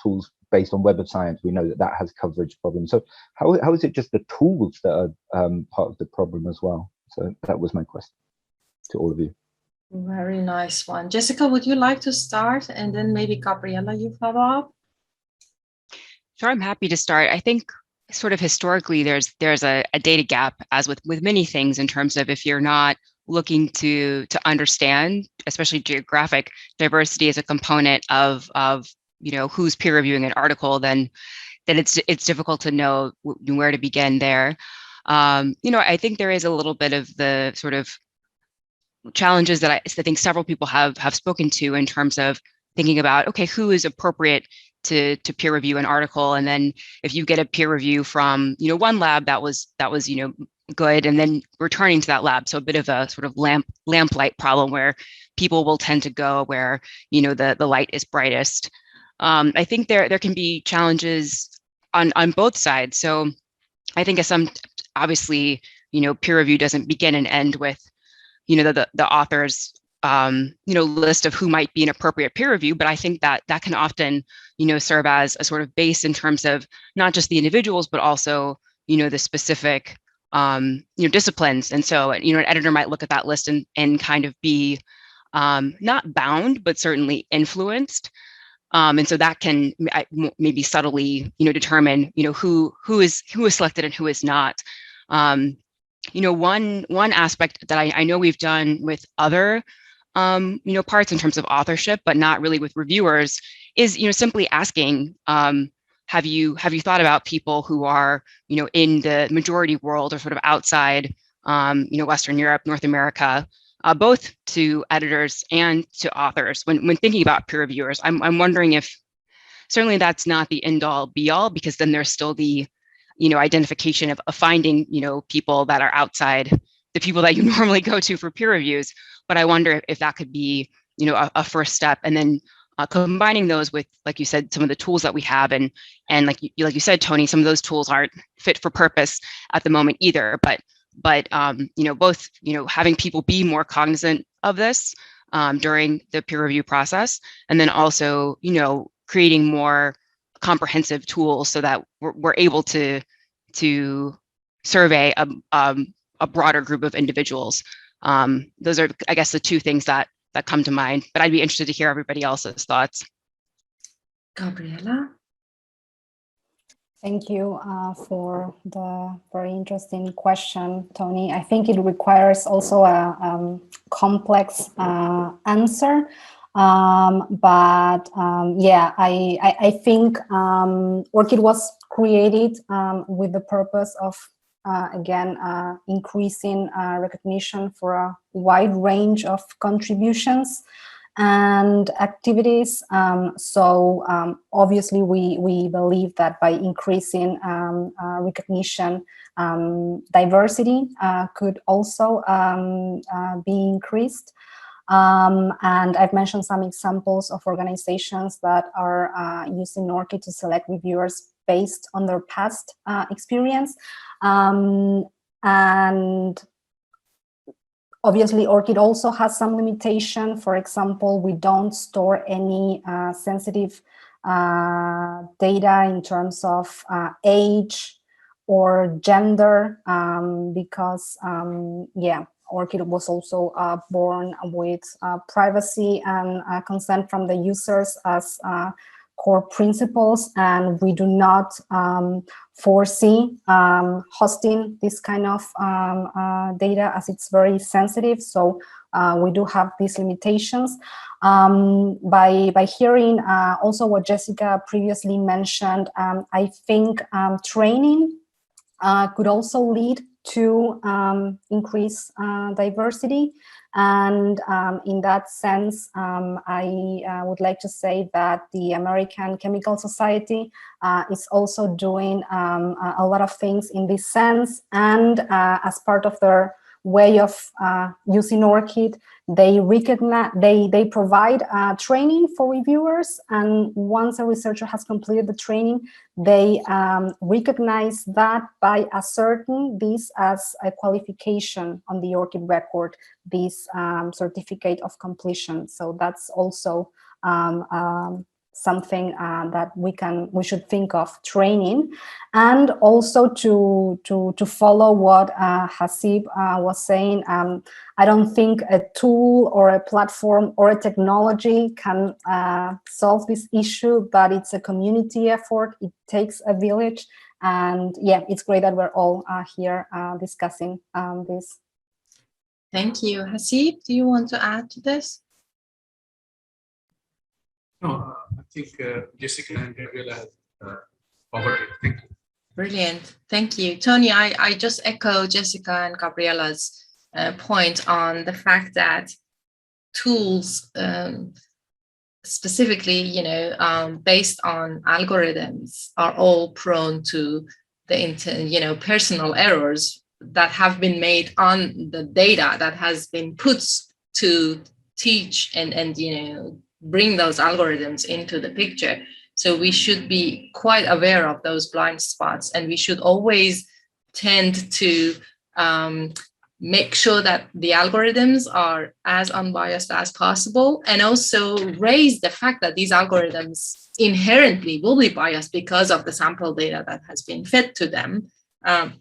tools based on Web of Science, we know that has coverage problems. So how is it just the tools that are part of the problem as well? So that was my question to all of you. Very nice one. Jessica, would you like to start? And then maybe Gabriela, you follow up? Sure, I'm happy to start. I think sort of historically, there's a data gap, as with many things, in terms of if you're not looking to understand, especially geographic diversity as a component of who's peer reviewing an article, then it's difficult to know where to begin there. I think there is a little bit of the sort of challenges that I think several people have spoken to in terms of thinking about, okay, who is appropriate to peer review an article, and then if you get a peer review from one lab that was good, and then returning to that lab, so a bit of a sort of lamplight problem where people will tend to go where the light is brightest. I think there can be challenges on both sides. So I think obviously peer review doesn't begin and end with the author's list of who might be an appropriate peer review, but I think that can often serve as a sort of base in terms of not just the individuals, but also the specific disciplines. And so an editor might look at that list and kind of be not bound, but certainly influenced. And so that can maybe subtly determine who is selected and who is not. One aspect that I know we've done with other parts in terms of authorship, but not really with reviewers, is simply asking, have you thought about people who are in the majority world or sort of outside Western Europe, North America, both to editors and to authors when thinking about peer reviewers? I'm wondering if certainly that's not the end all be all, because then there's still the identification of finding people that are outside the people that you normally go to for peer reviews. But I wonder if that could be a first step, and then combining those with, like you said, some of the tools that we have, and like you said, Tony, some of those tools aren't fit for purpose at the moment either. But both having people be more cognizant of this during the peer review process, and then also creating more comprehensive tools so that we're able to survey a broader group of individuals. Those are, I guess, the two things that come to mind, but I'd be interested to hear everybody else's thoughts. Gabriela? Thank you for the very interesting question, Tony. I think it requires also a complex answer. I think ORCID was created with the purpose of again, increasing recognition for a wide range of contributions and activities. Obviously, we believe that by increasing recognition, diversity could also be increased. And I've mentioned some examples of organizations that are using ORCID to select reviewers based on their past experience. And obviously, ORCID also has some limitation. For example, we don't store any sensitive data in terms of age or gender, because, ORCID was also born with privacy and consent from the users as core principles, and we do not foresee hosting this kind of data, as it's very sensitive. So we do have these limitations. By hearing also what Jessica previously mentioned, I think training could also lead to increase diversity. And in that sense, I would like to say that the American Chemical Society is also doing a lot of things in this sense. And as part of their way of using ORCID, they provide training for reviewers, and once a researcher has completed the training, they recognize that by asserting this as a qualification on the ORCID record, this certificate of completion. So that's also something that we should think of training, and also to follow what Haseeb was saying. I don't think a tool or a platform or a technology can solve this issue, but it's a community effort. It takes a village, and yeah, it's great that we're all here discussing this. Thank you. Haseeb, do you want to add to this? No, I think Jessica and Gabriela have covered it. Thank you. Brilliant. Thank you. Tony, I just echo Jessica and Gabriela's point on the fact that tools, specifically, based on algorithms, are all prone to the personal errors that have been made on the data that has been put to teach and bring those algorithms into the picture. So we should be quite aware of those blind spots, and we should always tend to make sure that the algorithms are as unbiased as possible, and also raise the fact that these algorithms inherently will be biased because of the sample data that has been fed to them.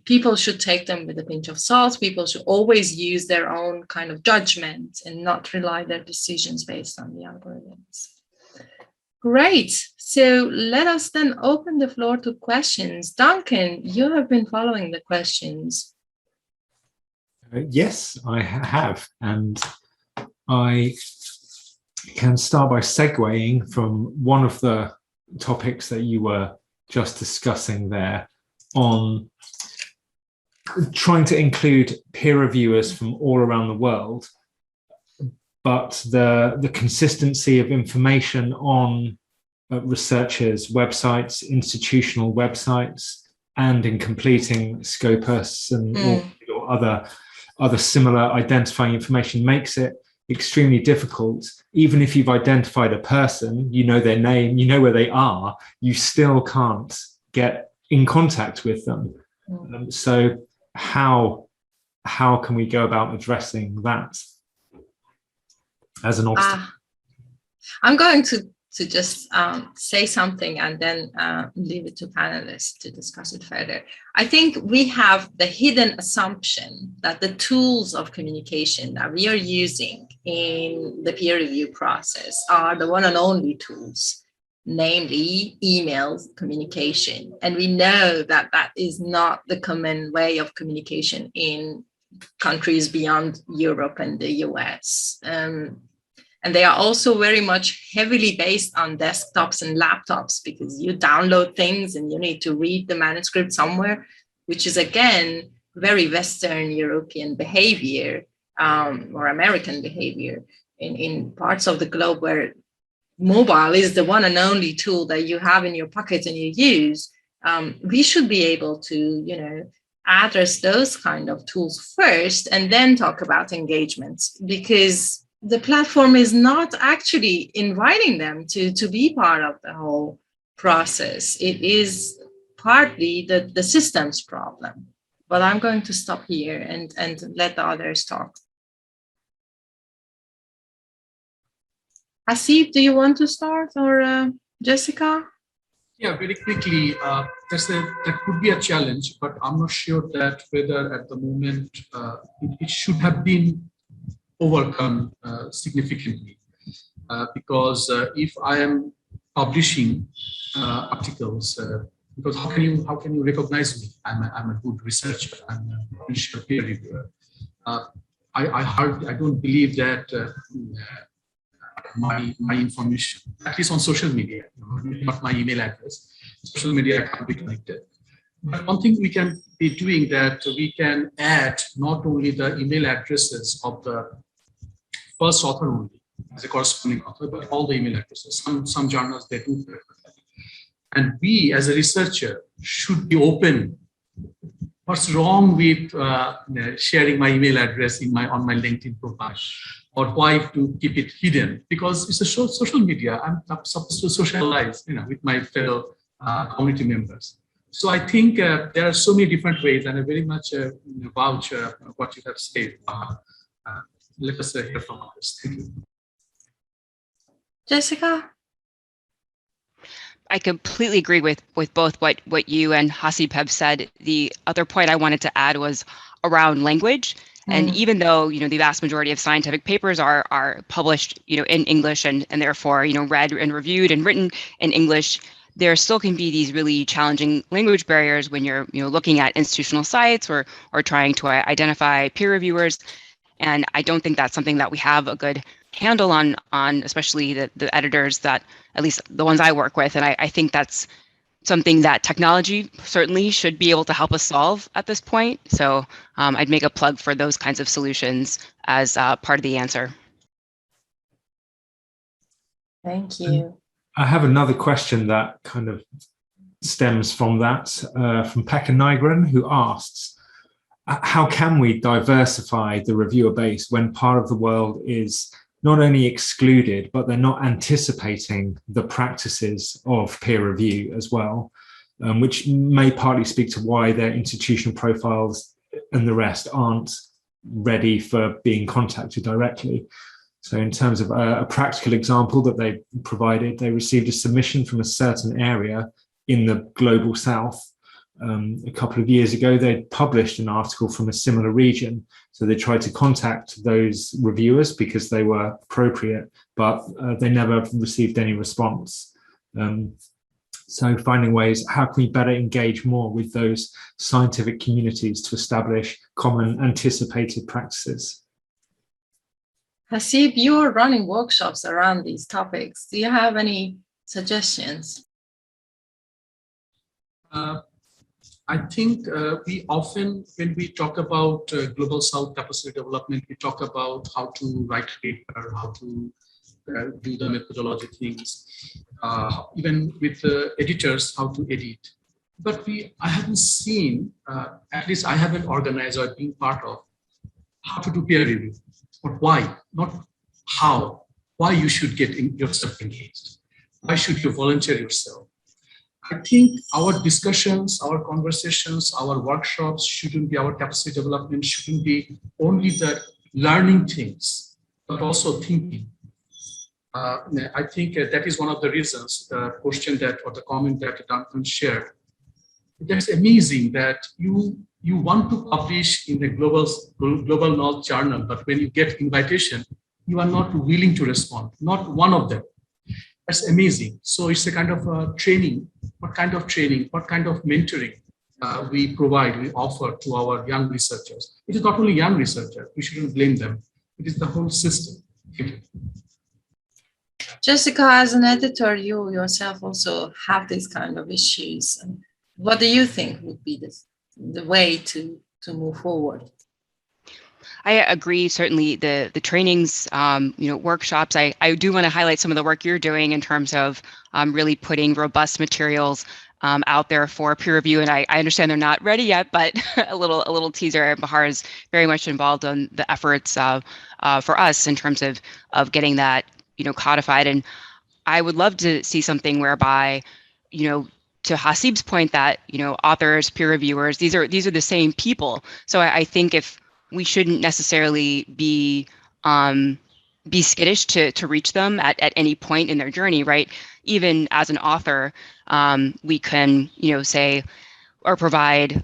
People should take them with a pinch of salt. People should always use their own kind of judgment and not rely their decisions based on the algorithms. Great. So let us then open the floor to questions. Duncan, you have been following the questions. Yes, I have. And I can start by segueing from one of the topics that you were just discussing there on trying to include peer reviewers from all around the world, but the consistency of information on researchers' websites, institutional websites, and in completing Scopus and or other similar identifying information makes it extremely difficult. Even if you've identified a person, you know their name, you know where they are, you still can't get in contact with them. So how can we go about addressing that as an obstacle? I'm going to just say something and then leave it to panelists to discuss it further. I think we have the hidden assumption that the tools of communication that we are using in the peer review process are the one and only tools, namely email communication. And we know that that is not the common way of communication in countries beyond Europe and the US. And they are also very much heavily based on desktops and laptops, because you download things and you need to read the manuscript somewhere, which is again very Western European behavior or American behavior in parts of the globe where mobile is the one and only tool that you have in your pocket and you use. We should be able to, address those kind of tools first and then talk about engagements, because the platform is not actually inviting them to be part of the whole process. It is partly the system's problem. But I'm going to stop here and let the others talk. Haseeb, do you want to start, or Jessica? Yeah, very quickly, that could be a challenge, but I'm not sure that whether at the moment it should have been overcome significantly. Because if I am publishing articles, because how can you recognize me? I'm a good researcher. I'm a professional peer reviewer. I don't believe that my information, at least on social media, not my email address, social media can't be connected. But one thing we can be doing that we can add not only the email addresses of the first author only as a corresponding author, but all the email addresses. Some journals, they do that. And we as a researcher should be open. What's wrong with sharing my email address on my LinkedIn profile? Or why to keep it hidden? Because it's a social media. I'm supposed to socialize, with my fellow community members. So I think there are so many different ways, and I very much vouch what you have said. Let us hear from others. Thank you. Jessica? I completely agree with both what you and Haseeb have said. The other point I wanted to add was around language. And even though, the vast majority of scientific papers are published, in English and therefore, read and reviewed and written in English, there still can be these really challenging language barriers when you're, looking at institutional sites or trying to identify peer reviewers. And I don't think that's something that we have a good handle on especially the editors that, at least the ones I work with. And I think that's something that technology certainly should be able to help us solve at this point. So I'd make a plug for those kinds of solutions as part of the answer. Thank you. I have another question that kind of stems from that, from Pekka Nygren, who asks, how can we diversify the reviewer base when part of the world is not only excluded, but they're not anticipating the practices of peer review as well, which may partly speak to why their institutional profiles and the rest aren't ready for being contacted directly. So in terms of a practical example that they provided, they received a submission from a certain area in the global south. A couple of years ago, they published an article from a similar region. So they tried to contact those reviewers because they were appropriate, but they never received any response. So finding ways, how can we better engage more with those scientific communities to establish common anticipated practices? Haseeb, you are running workshops around these topics. Do you have any suggestions? I think we often, when we talk about Global South capacity development, we talk about how to write paper, how to do the methodology things, even with editors, how to edit. But I haven't seen, at least I haven't organized or been part of, how to do peer review. But why? Not how. Why you should get yourself engaged. Why should you volunteer yourself? I think our discussions, our conversations, our workshops shouldn't be, our capacity development shouldn't be only the learning things, but also thinking. I think that is one of the reasons, the question that, or the comment that Duncan shared. That's amazing that you want to publish in a global knowledge journal, but when you get invitation, you are not willing to respond, not one of them. That's amazing. So it's a kind of training. What kind of training, what kind of mentoring we offer to our young researchers. It is not only young researchers, we shouldn't blame them. It is the whole system. Thank you. Jessica, as an editor, you yourself also have these kind of issues. What do you think would be the way to move forward. I agree. Certainly, the trainings, workshops. I do want to highlight some of the work you're doing in terms of really putting robust materials out there for peer review. And I understand they're not ready yet, but a little teaser. Bahar is very much involved in the efforts for us in terms of getting that codified. And I would love to see something whereby, to Haseeb's point, that authors, peer reviewers, these are the same people. So I think if we shouldn't necessarily be skittish to reach them at any point in their journey, right? Even as an author, we can say or provide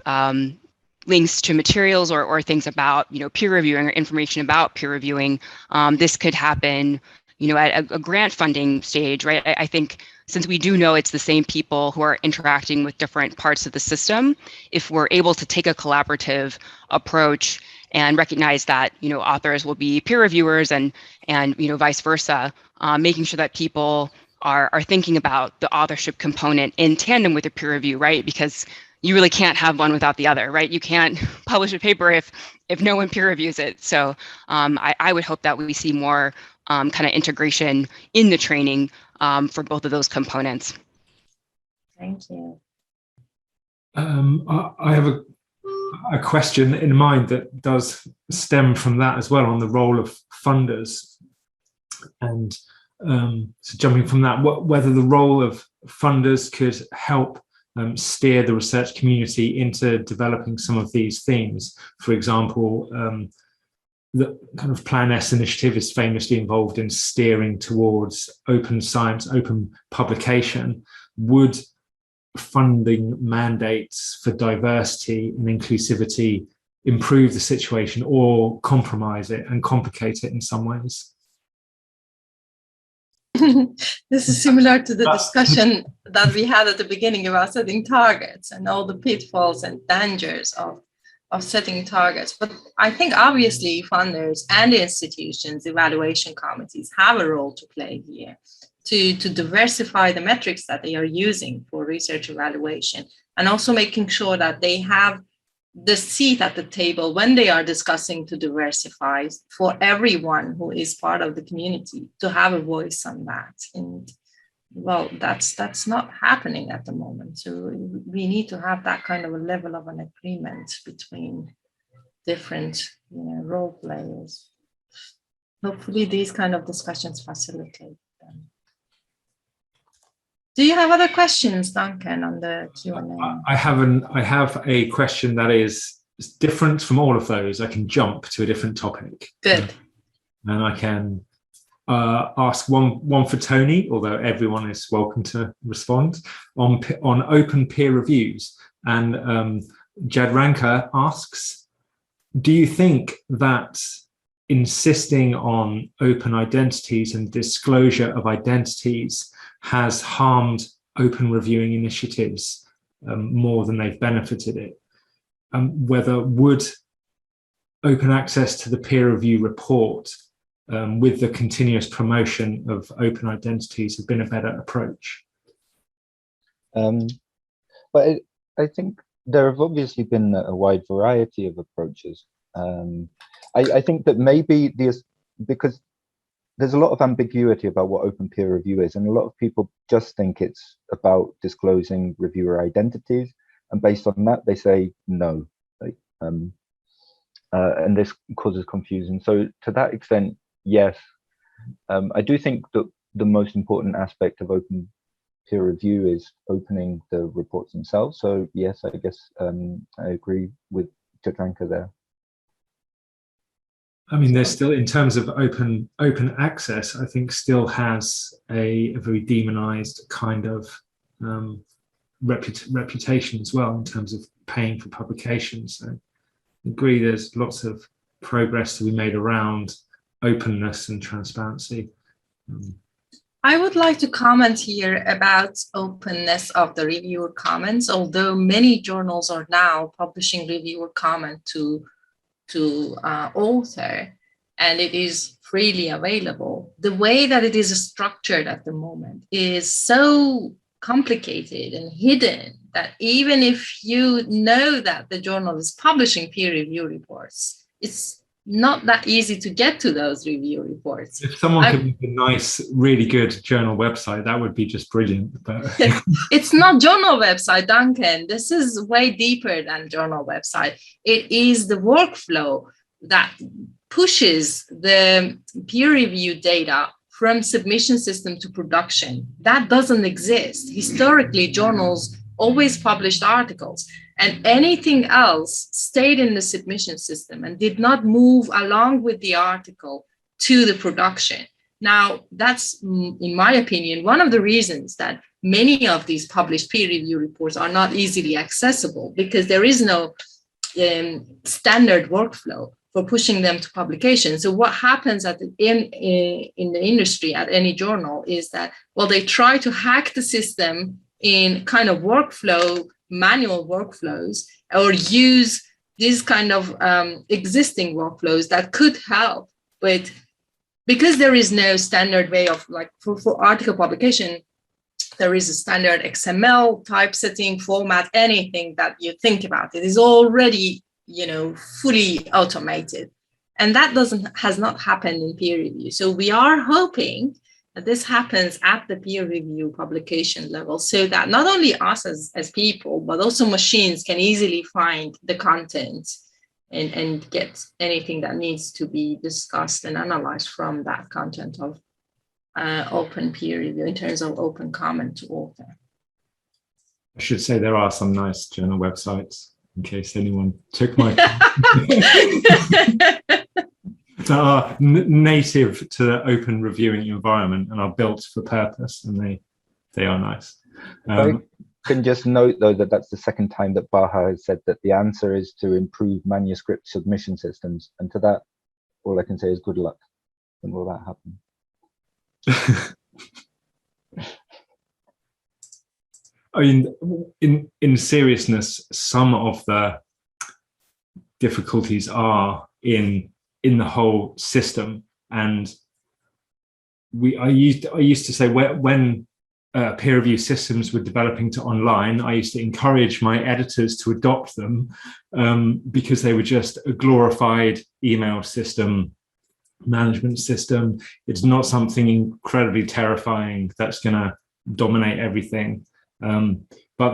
links to materials or things about peer reviewing or information about peer reviewing. This could happen at a grant funding stage, right? I think since we do know it's the same people who are interacting with different parts of the system, if we're able to take a collaborative approach and recognize that authors will be peer reviewers and vice versa, making sure that people are thinking about the authorship component in tandem with the peer review, right? Because you really can't have one without the other, right? You can't publish a paper if no one peer reviews it. So I would hope that we see more kind of integration in the training for both of those components. Thank you. I have a question in mind that does stem from that as well, on the role of funders. And so jumping from that, whether the role of funders could help steer the research community into developing some of these themes. For example, the kind of Plan S initiative is famously involved in steering towards open science, open publication. Would funding mandates for diversity and inclusivity improve the situation or compromise it and complicate it in some ways? This is similar to the discussion that we had at the beginning about setting targets and all the pitfalls and dangers of setting targets. But I think obviously funders and institutions, evaluation committees have a role to play here to diversify the metrics that they are using for research evaluation, and also making sure that they have the seat at the table when they are discussing to diversify for everyone who is part of the community to have a voice on that. And well, that's not happening at the moment. So we need to have that kind of a level of an agreement between different role players. Hopefully these kind of discussions facilitate them. Do you have other questions, Duncan, on the Q&A? I have a question that is different from all of those. I can jump to a different topic. Good. And I can ask one for Tony, although everyone is welcome to respond, on open peer reviews. And Jadranka asks, do you think that insisting on open identities and disclosure of identities has harmed open reviewing initiatives more than they've benefited it? Whether would open access to the peer review report with the continuous promotion of open identities have been a better approach? But I think there have obviously been a wide variety of approaches. I think that maybe because there's a lot of ambiguity about what open peer review is, and a lot of people just think it's about disclosing reviewer identities, and based on that they say no, and this causes confusion. So to that extent, yes, I do think that the most important aspect of open peer review is opening the reports themselves. So yes, I guess I agree with Jadranka there. I mean, there's still, in terms of open access, I think still has a very demonized kind of reputation as well in terms of paying for publications. So I agree there's lots of progress to be made around openness and transparency. I would like to comment here about openness of the reviewer comments, although many journals are now publishing reviewer comment to author, and it is freely available. The way that it is structured at the moment is so complicated and hidden that even if you know that the journal is publishing peer review reports, it's not that easy to get to those review reports. If someone could make a nice, really good journal website, that would be just brilliant. But it's not journal website, Duncan. This is way deeper than journal website. It is the workflow that pushes the peer review data from submission system to production. That doesn't exist. Historically, journals always published articles, and anything else stayed in the submission system and did not move along with the article to the production. Now, that's, in my opinion, one of the reasons that many of these published peer review reports are not easily accessible, because there is no standard workflow for pushing them to publication. So what happens in the industry at any journal is that, well, they try to hack the system in kind of workflow, manual workflows, or use these kind of existing workflows that could help. But because there is no standard way of, like, for article publication, there is a standard XML typesetting format, anything that you think about it is already, fully automated. And that has not happened in peer review. So we are hoping that this happens at the peer review publication level, so that not only us as people, but also machines can easily find the content and get anything that needs to be discussed and analyzed from that content of open peer review in terms of open comment to author. I should say there are some nice journal websites, in case anyone took my that are native to the open reviewing environment and are built for purpose, and they are nice. I can just note, though, that that's the second time that Bahar has said that the answer is to improve manuscript submission systems, and to that, all I can say is good luck. When will that happen? I mean, in seriousness, some of the difficulties are in the whole system, and I used to say, when peer review systems were developing to online, I used to encourage my editors to adopt them because they were just a glorified email system, management system. It's not something incredibly terrifying that's going to dominate everything. But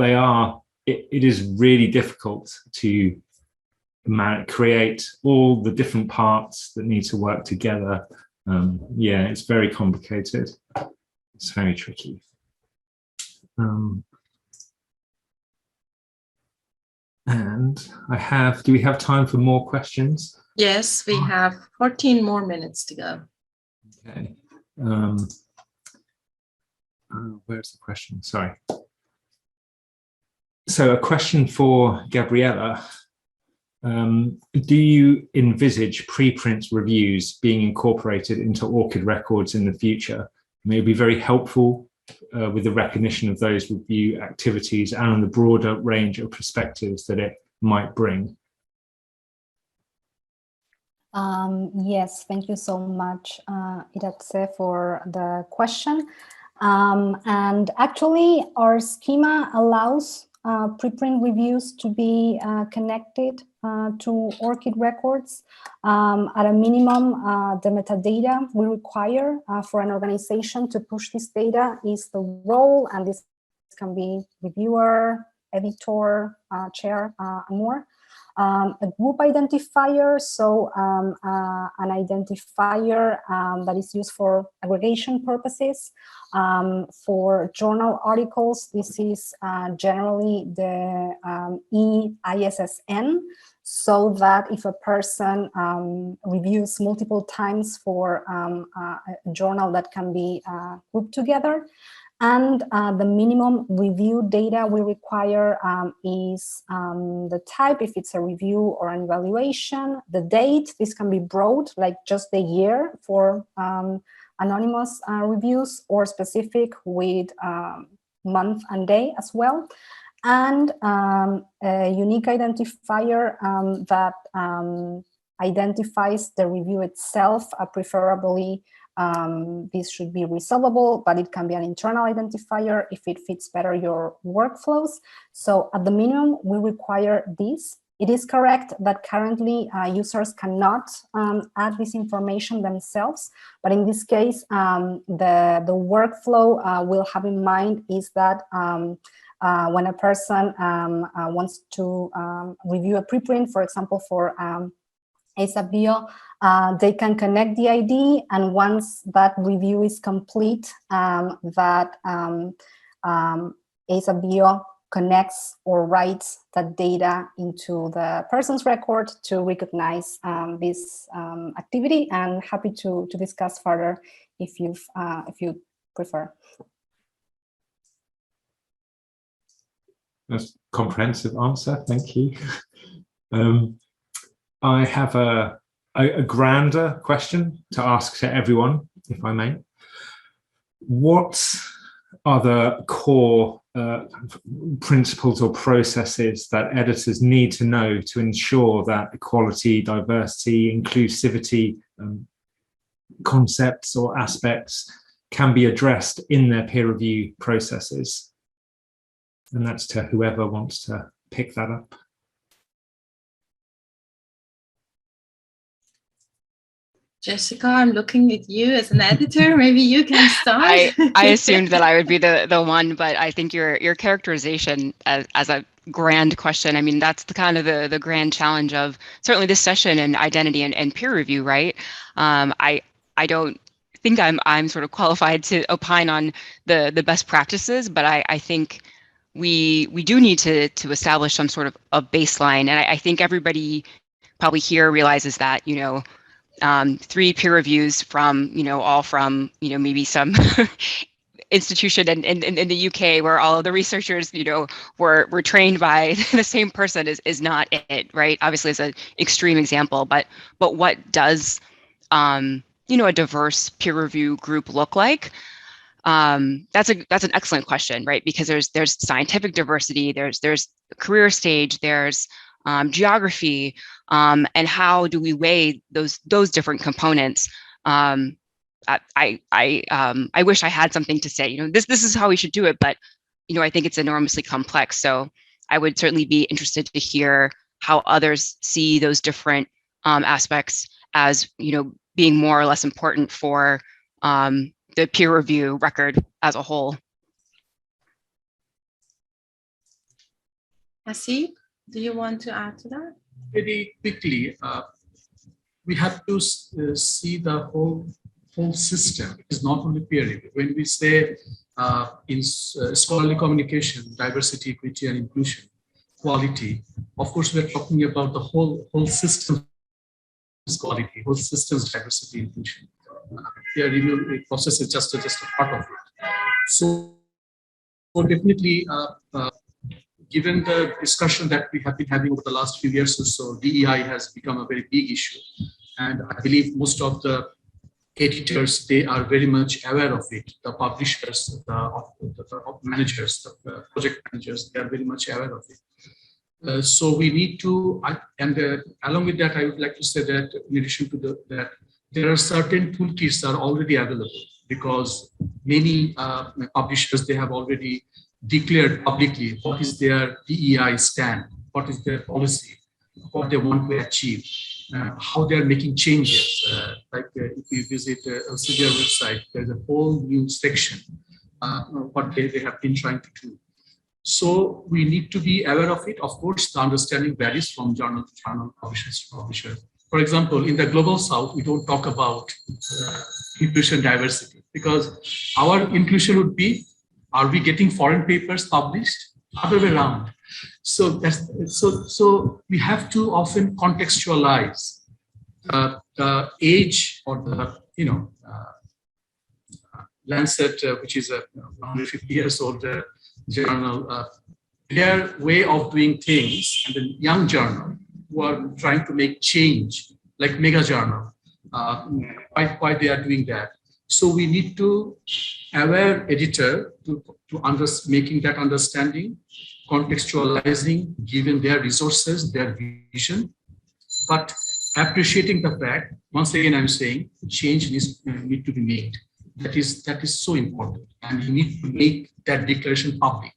it is really difficult to create all the different parts that need to work together. Yeah, it's very complicated. It's very tricky. And do we have time for more questions? Yes, we have 14 more minutes to go. Okay. Where's the question? Sorry. So a question for Gabriela. Do you envisage preprint reviews being incorporated into ORCID records in the future? It may be very helpful with the recognition of those review activities and the broader range of perspectives that it might bring. Yes, thank you so much, Iratze, for the question. And actually, our schema allows preprint reviews to be connected to ORCID records. At a minimum, the metadata we require for an organization to push this data is the role, and this can be reviewer, editor, chair, and more. A group identifier, so an identifier that is used for aggregation purposes. For journal articles, this is generally the EISSN, so that if a person reviews multiple times for a journal, that can be grouped together. And the minimum review data we require is the type, if it's a review or an evaluation, the date, this can be broad, like just the year for anonymous reviews, or specific with month and day as well. And a unique identifier that identifies the review itself, preferably this should be resolvable, but it can be an internal identifier if it fits better your workflows. So at the minimum, we require this. It is correct that currently users cannot add this information themselves, but in this case, the workflow we'll have in mind is that when a person wants to review a preprint, for example, for Haseeb Bio, they can connect the ID, and once that review is complete, that Haseeb Bio connects or writes that data into the person's record to recognize this activity. And happy to discuss further if you prefer. That's a comprehensive answer, thank you. I have a grander question to ask to everyone, if I may. What are the core principles or processes that editors need to know to ensure that equality, diversity, inclusivity concepts or aspects can be addressed in their peer review processes? And that's to whoever wants to pick that up. Jessica, I'm looking at you as an editor. Maybe you can start. I assumed that I would be the one, but I think your characterization as a grand question, I mean, that's the kind of the grand challenge of certainly this session and identity and peer review, right? I don't think I'm sort of qualified to opine on the best practices, but I think we do need to establish some sort of a baseline, and I think everybody probably here realizes that, 3 peer reviews from, all from, maybe some institution in the UK where all of the researchers, were trained by the same person is not it, right? Obviously, it's an extreme example, but what does, a diverse peer review group look like? That's an excellent question, right? Because there's scientific diversity, there's career stage, there's geography, and how do we weigh those different components? I wish I had something to say. This is how we should do it, but I think it's enormously complex. So I would certainly be interested to hear how others see those different aspects as being more or less important for the peer review record as a whole. Haseeb, do you want to add to that? Very quickly, we have to see the whole system. It is not only peer review. When we say in scholarly communication, diversity, equity, and inclusion, quality, of course, we're talking about the whole system quality, whole system's diversity, inclusion. Peer review process is just a part of it. So definitely, given the discussion that we have been having over the last few years or so, DEI has become a very big issue. And I believe most of the editors, they are very much aware of it. The publishers, the managers, the project managers, they are very much aware of it. So we need to, along with that, I would like to say that in addition to that, there are certain toolkits that are already available, because many publishers, they have already declared publicly what is their DEI stand, what is their policy, what they want to achieve, how they are making changes. If you visit Elsevier website, there's a whole new section, what they have been trying to do. So we need to be aware of it. Of course, the understanding varies from journal to journal, publishers to publisher. For example, in the Global South, we don't talk about inclusion diversity, because our inclusion would be, are we getting foreign papers published? Other way around. So so we have to often contextualize the age or the Lancet, which is a 150 years old journal, their way of doing things, and the young journal who are trying to make change, like Mega Journal, why they are doing that. So we need to aware editor to making that understanding, contextualizing, given their resources, their vision. But appreciating the fact, once again, I'm saying change need to be made. That is so important, and you need to make that declaration public.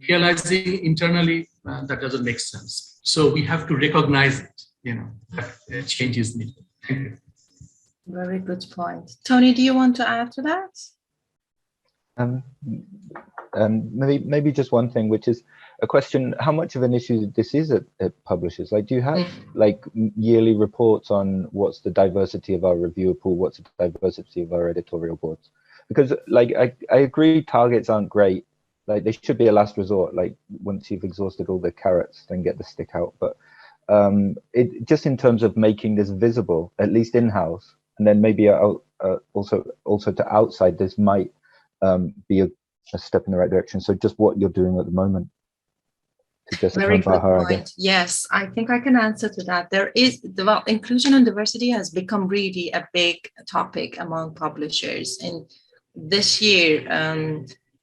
Realizing internally that doesn't make sense. So we have to recognize it, that change is needed. Thank you. Very good point. Tony, do you want to add to that? Maybe just one thing, which is a question: how much of an issue this is at publishers? Like, do you have like yearly reports on what's the diversity of our reviewer pool, what's the diversity of our editorial boards? Because like I agree, targets aren't great. Like, they should be a last resort. Like, once you've exhausted all the carrots, then get the stick out. But it just in terms of making this visible, at least in-house, and then maybe also to outside, this might be a step in the right direction. So just what you're doing at the moment. Very good point. Yes, I think I can answer to that. There is, well, inclusion and diversity has become really a big topic among publishers. And this year,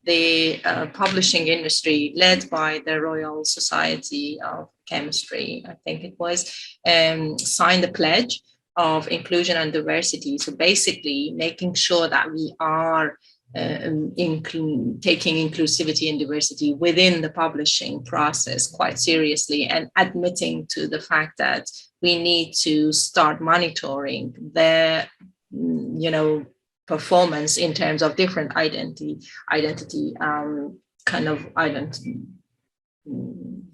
the publishing industry, led by the Royal Society of Chemistry, I think it was, signed a pledge of inclusion and diversity. So basically making sure that we are taking inclusivity and diversity within the publishing process quite seriously, and admitting to the fact that we need to start monitoring their, performance in terms of different identity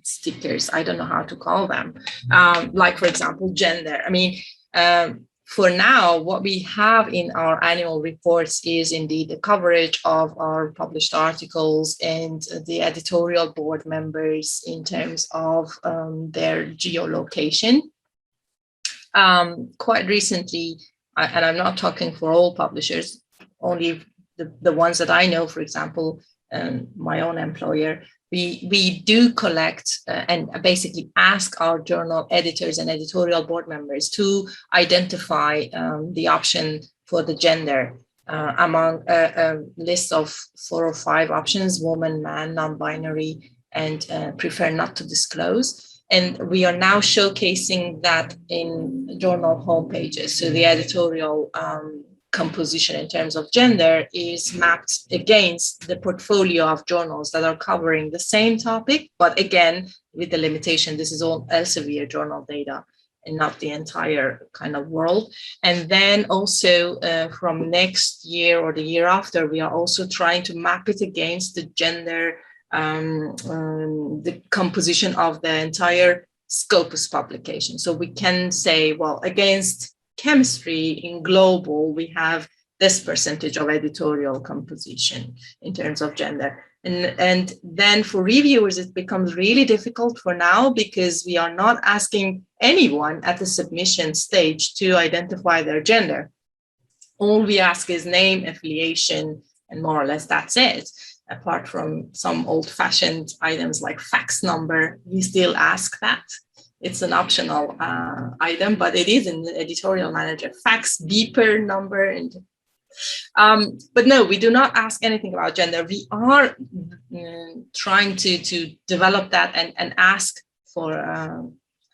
stickers. I don't know how to call them. Like, for example, gender. I mean, for now, what we have in our annual reports is indeed the coverage of our published articles and the editorial board members in terms of their geolocation. Quite recently, and I'm not talking for all publishers, only the ones that I know, for example, my own employer, we do collect and basically ask our journal editors and editorial board members to identify the option for the gender among a list of 4 or 5 options: woman, man, non-binary, and prefer not to disclose. And we are now showcasing that in journal homepages. So the editorial composition in terms of gender is mapped against the portfolio of journals that are covering the same topic, but again, with the limitation, this is all Elsevier journal data and not the entire kind of world. And then also from next year or the year after, we are also trying to map it against the gender, the composition of the entire Scopus publication. So we can say, well, against chemistry in global, we have this percentage of editorial composition in terms of gender. And then for reviewers, it becomes really difficult for now, because we are not asking anyone at the submission stage to identify their gender. All we ask is name, affiliation, and more or less that's it. Apart from some old-fashioned items like fax number, we still ask that. It's an optional item, but it is in the editorial manager, fax, beeper number. And but no, we do not ask anything about gender. We are trying to develop that and ask for,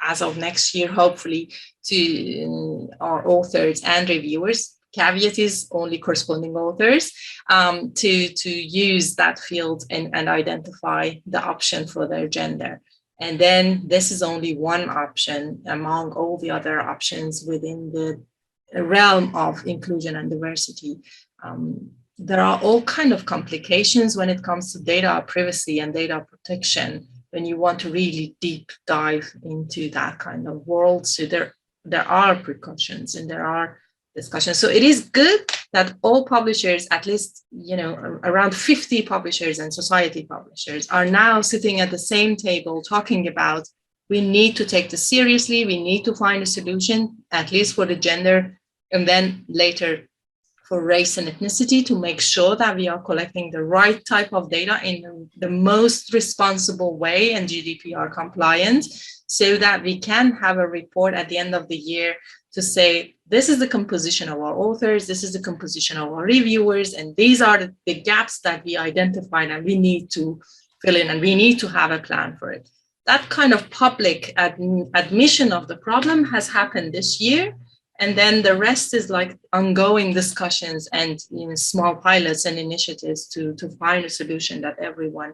as of next year, hopefully, to our authors and reviewers. Caveat is only corresponding authors, to use that field and identify the option for their gender. And then this is only one option among all the other options within the realm of inclusion and diversity. There are all kinds of complications when it comes to data privacy and data protection when you want to really deep dive into that kind of world. So there are precautions and there are discussions. So it is good that all publishers, at least, around 50 publishers and society publishers, are now sitting at the same table talking about, we need to take this seriously, we need to find a solution, at least for the gender, and then later for race and ethnicity, to make sure that we are collecting the right type of data in the most responsible way and GDPR compliant, so that we can have a report at the end of the year to say, this is the composition of our authors, this is the composition of our reviewers, and these are the gaps that we identified and we need to fill in, and we need to have a plan for it. that kind of public admission of the problem has happened this year. And then the rest is like ongoing discussions and small pilots and initiatives to find a solution that everyone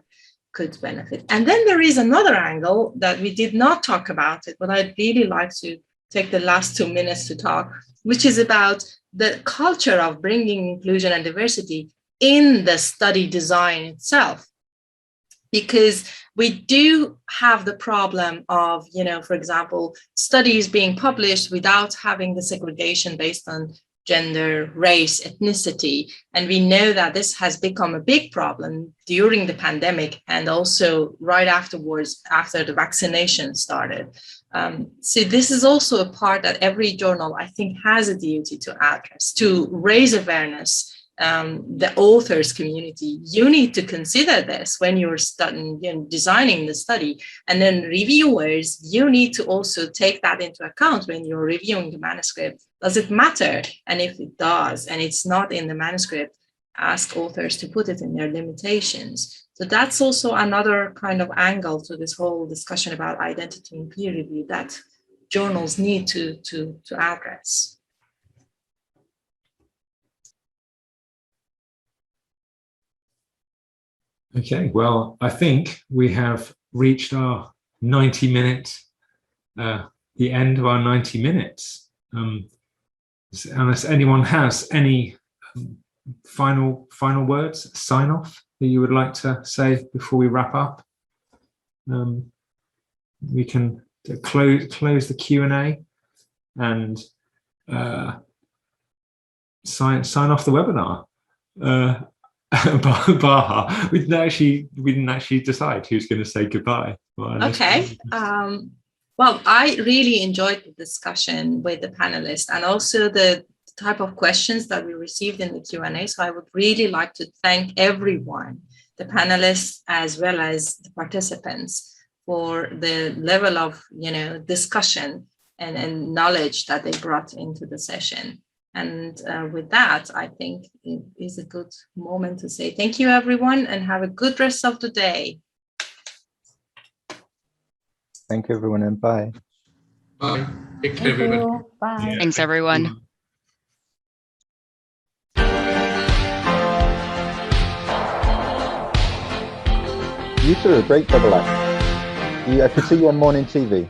could benefit. And then there is another angle that we did not talk about it, but I'd really like to take the last 2 minutes to talk, which is about the culture of bringing inclusion and diversity in the study design itself. Because we do have the problem of, for example, studies being published without having the segregation based on gender, race, ethnicity. And we know that this has become a big problem during the pandemic and also right afterwards, after the vaccination started. So this is also a part that every journal, I think, has a duty to address, to raise awareness. The authors community, you need to consider this when you're studying, designing the study. And then reviewers, you need to also take that into account when you're reviewing the manuscript. Does it matter? And if it does, and it's not in the manuscript, ask authors to put it in their limitations. So that's also another kind of angle to this whole discussion about identity in peer review that journals need to address. Okay, well, I think we have reached our 90 minute, the end of our 90 minutes. Unless anyone has any final words, sign off that you would like to say before we wrap up, we can close the Q&A and sign off the webinar. Bahar, we didn't actually decide who's going to say goodbye. Okay. Well, I really enjoyed the discussion with the panelists and also the type of questions that we received in the Q&A. So I would really like to thank everyone, the panelists as well as the participants, for the level of discussion and knowledge that they brought into the session. And with that, I think it is a good moment to say thank you, everyone, and have a good rest of the day. Thank you, everyone, and bye. Bye. Take care, everyone. Bye. Thanks, everyone. You two are a great double act. I could see you on morning TV.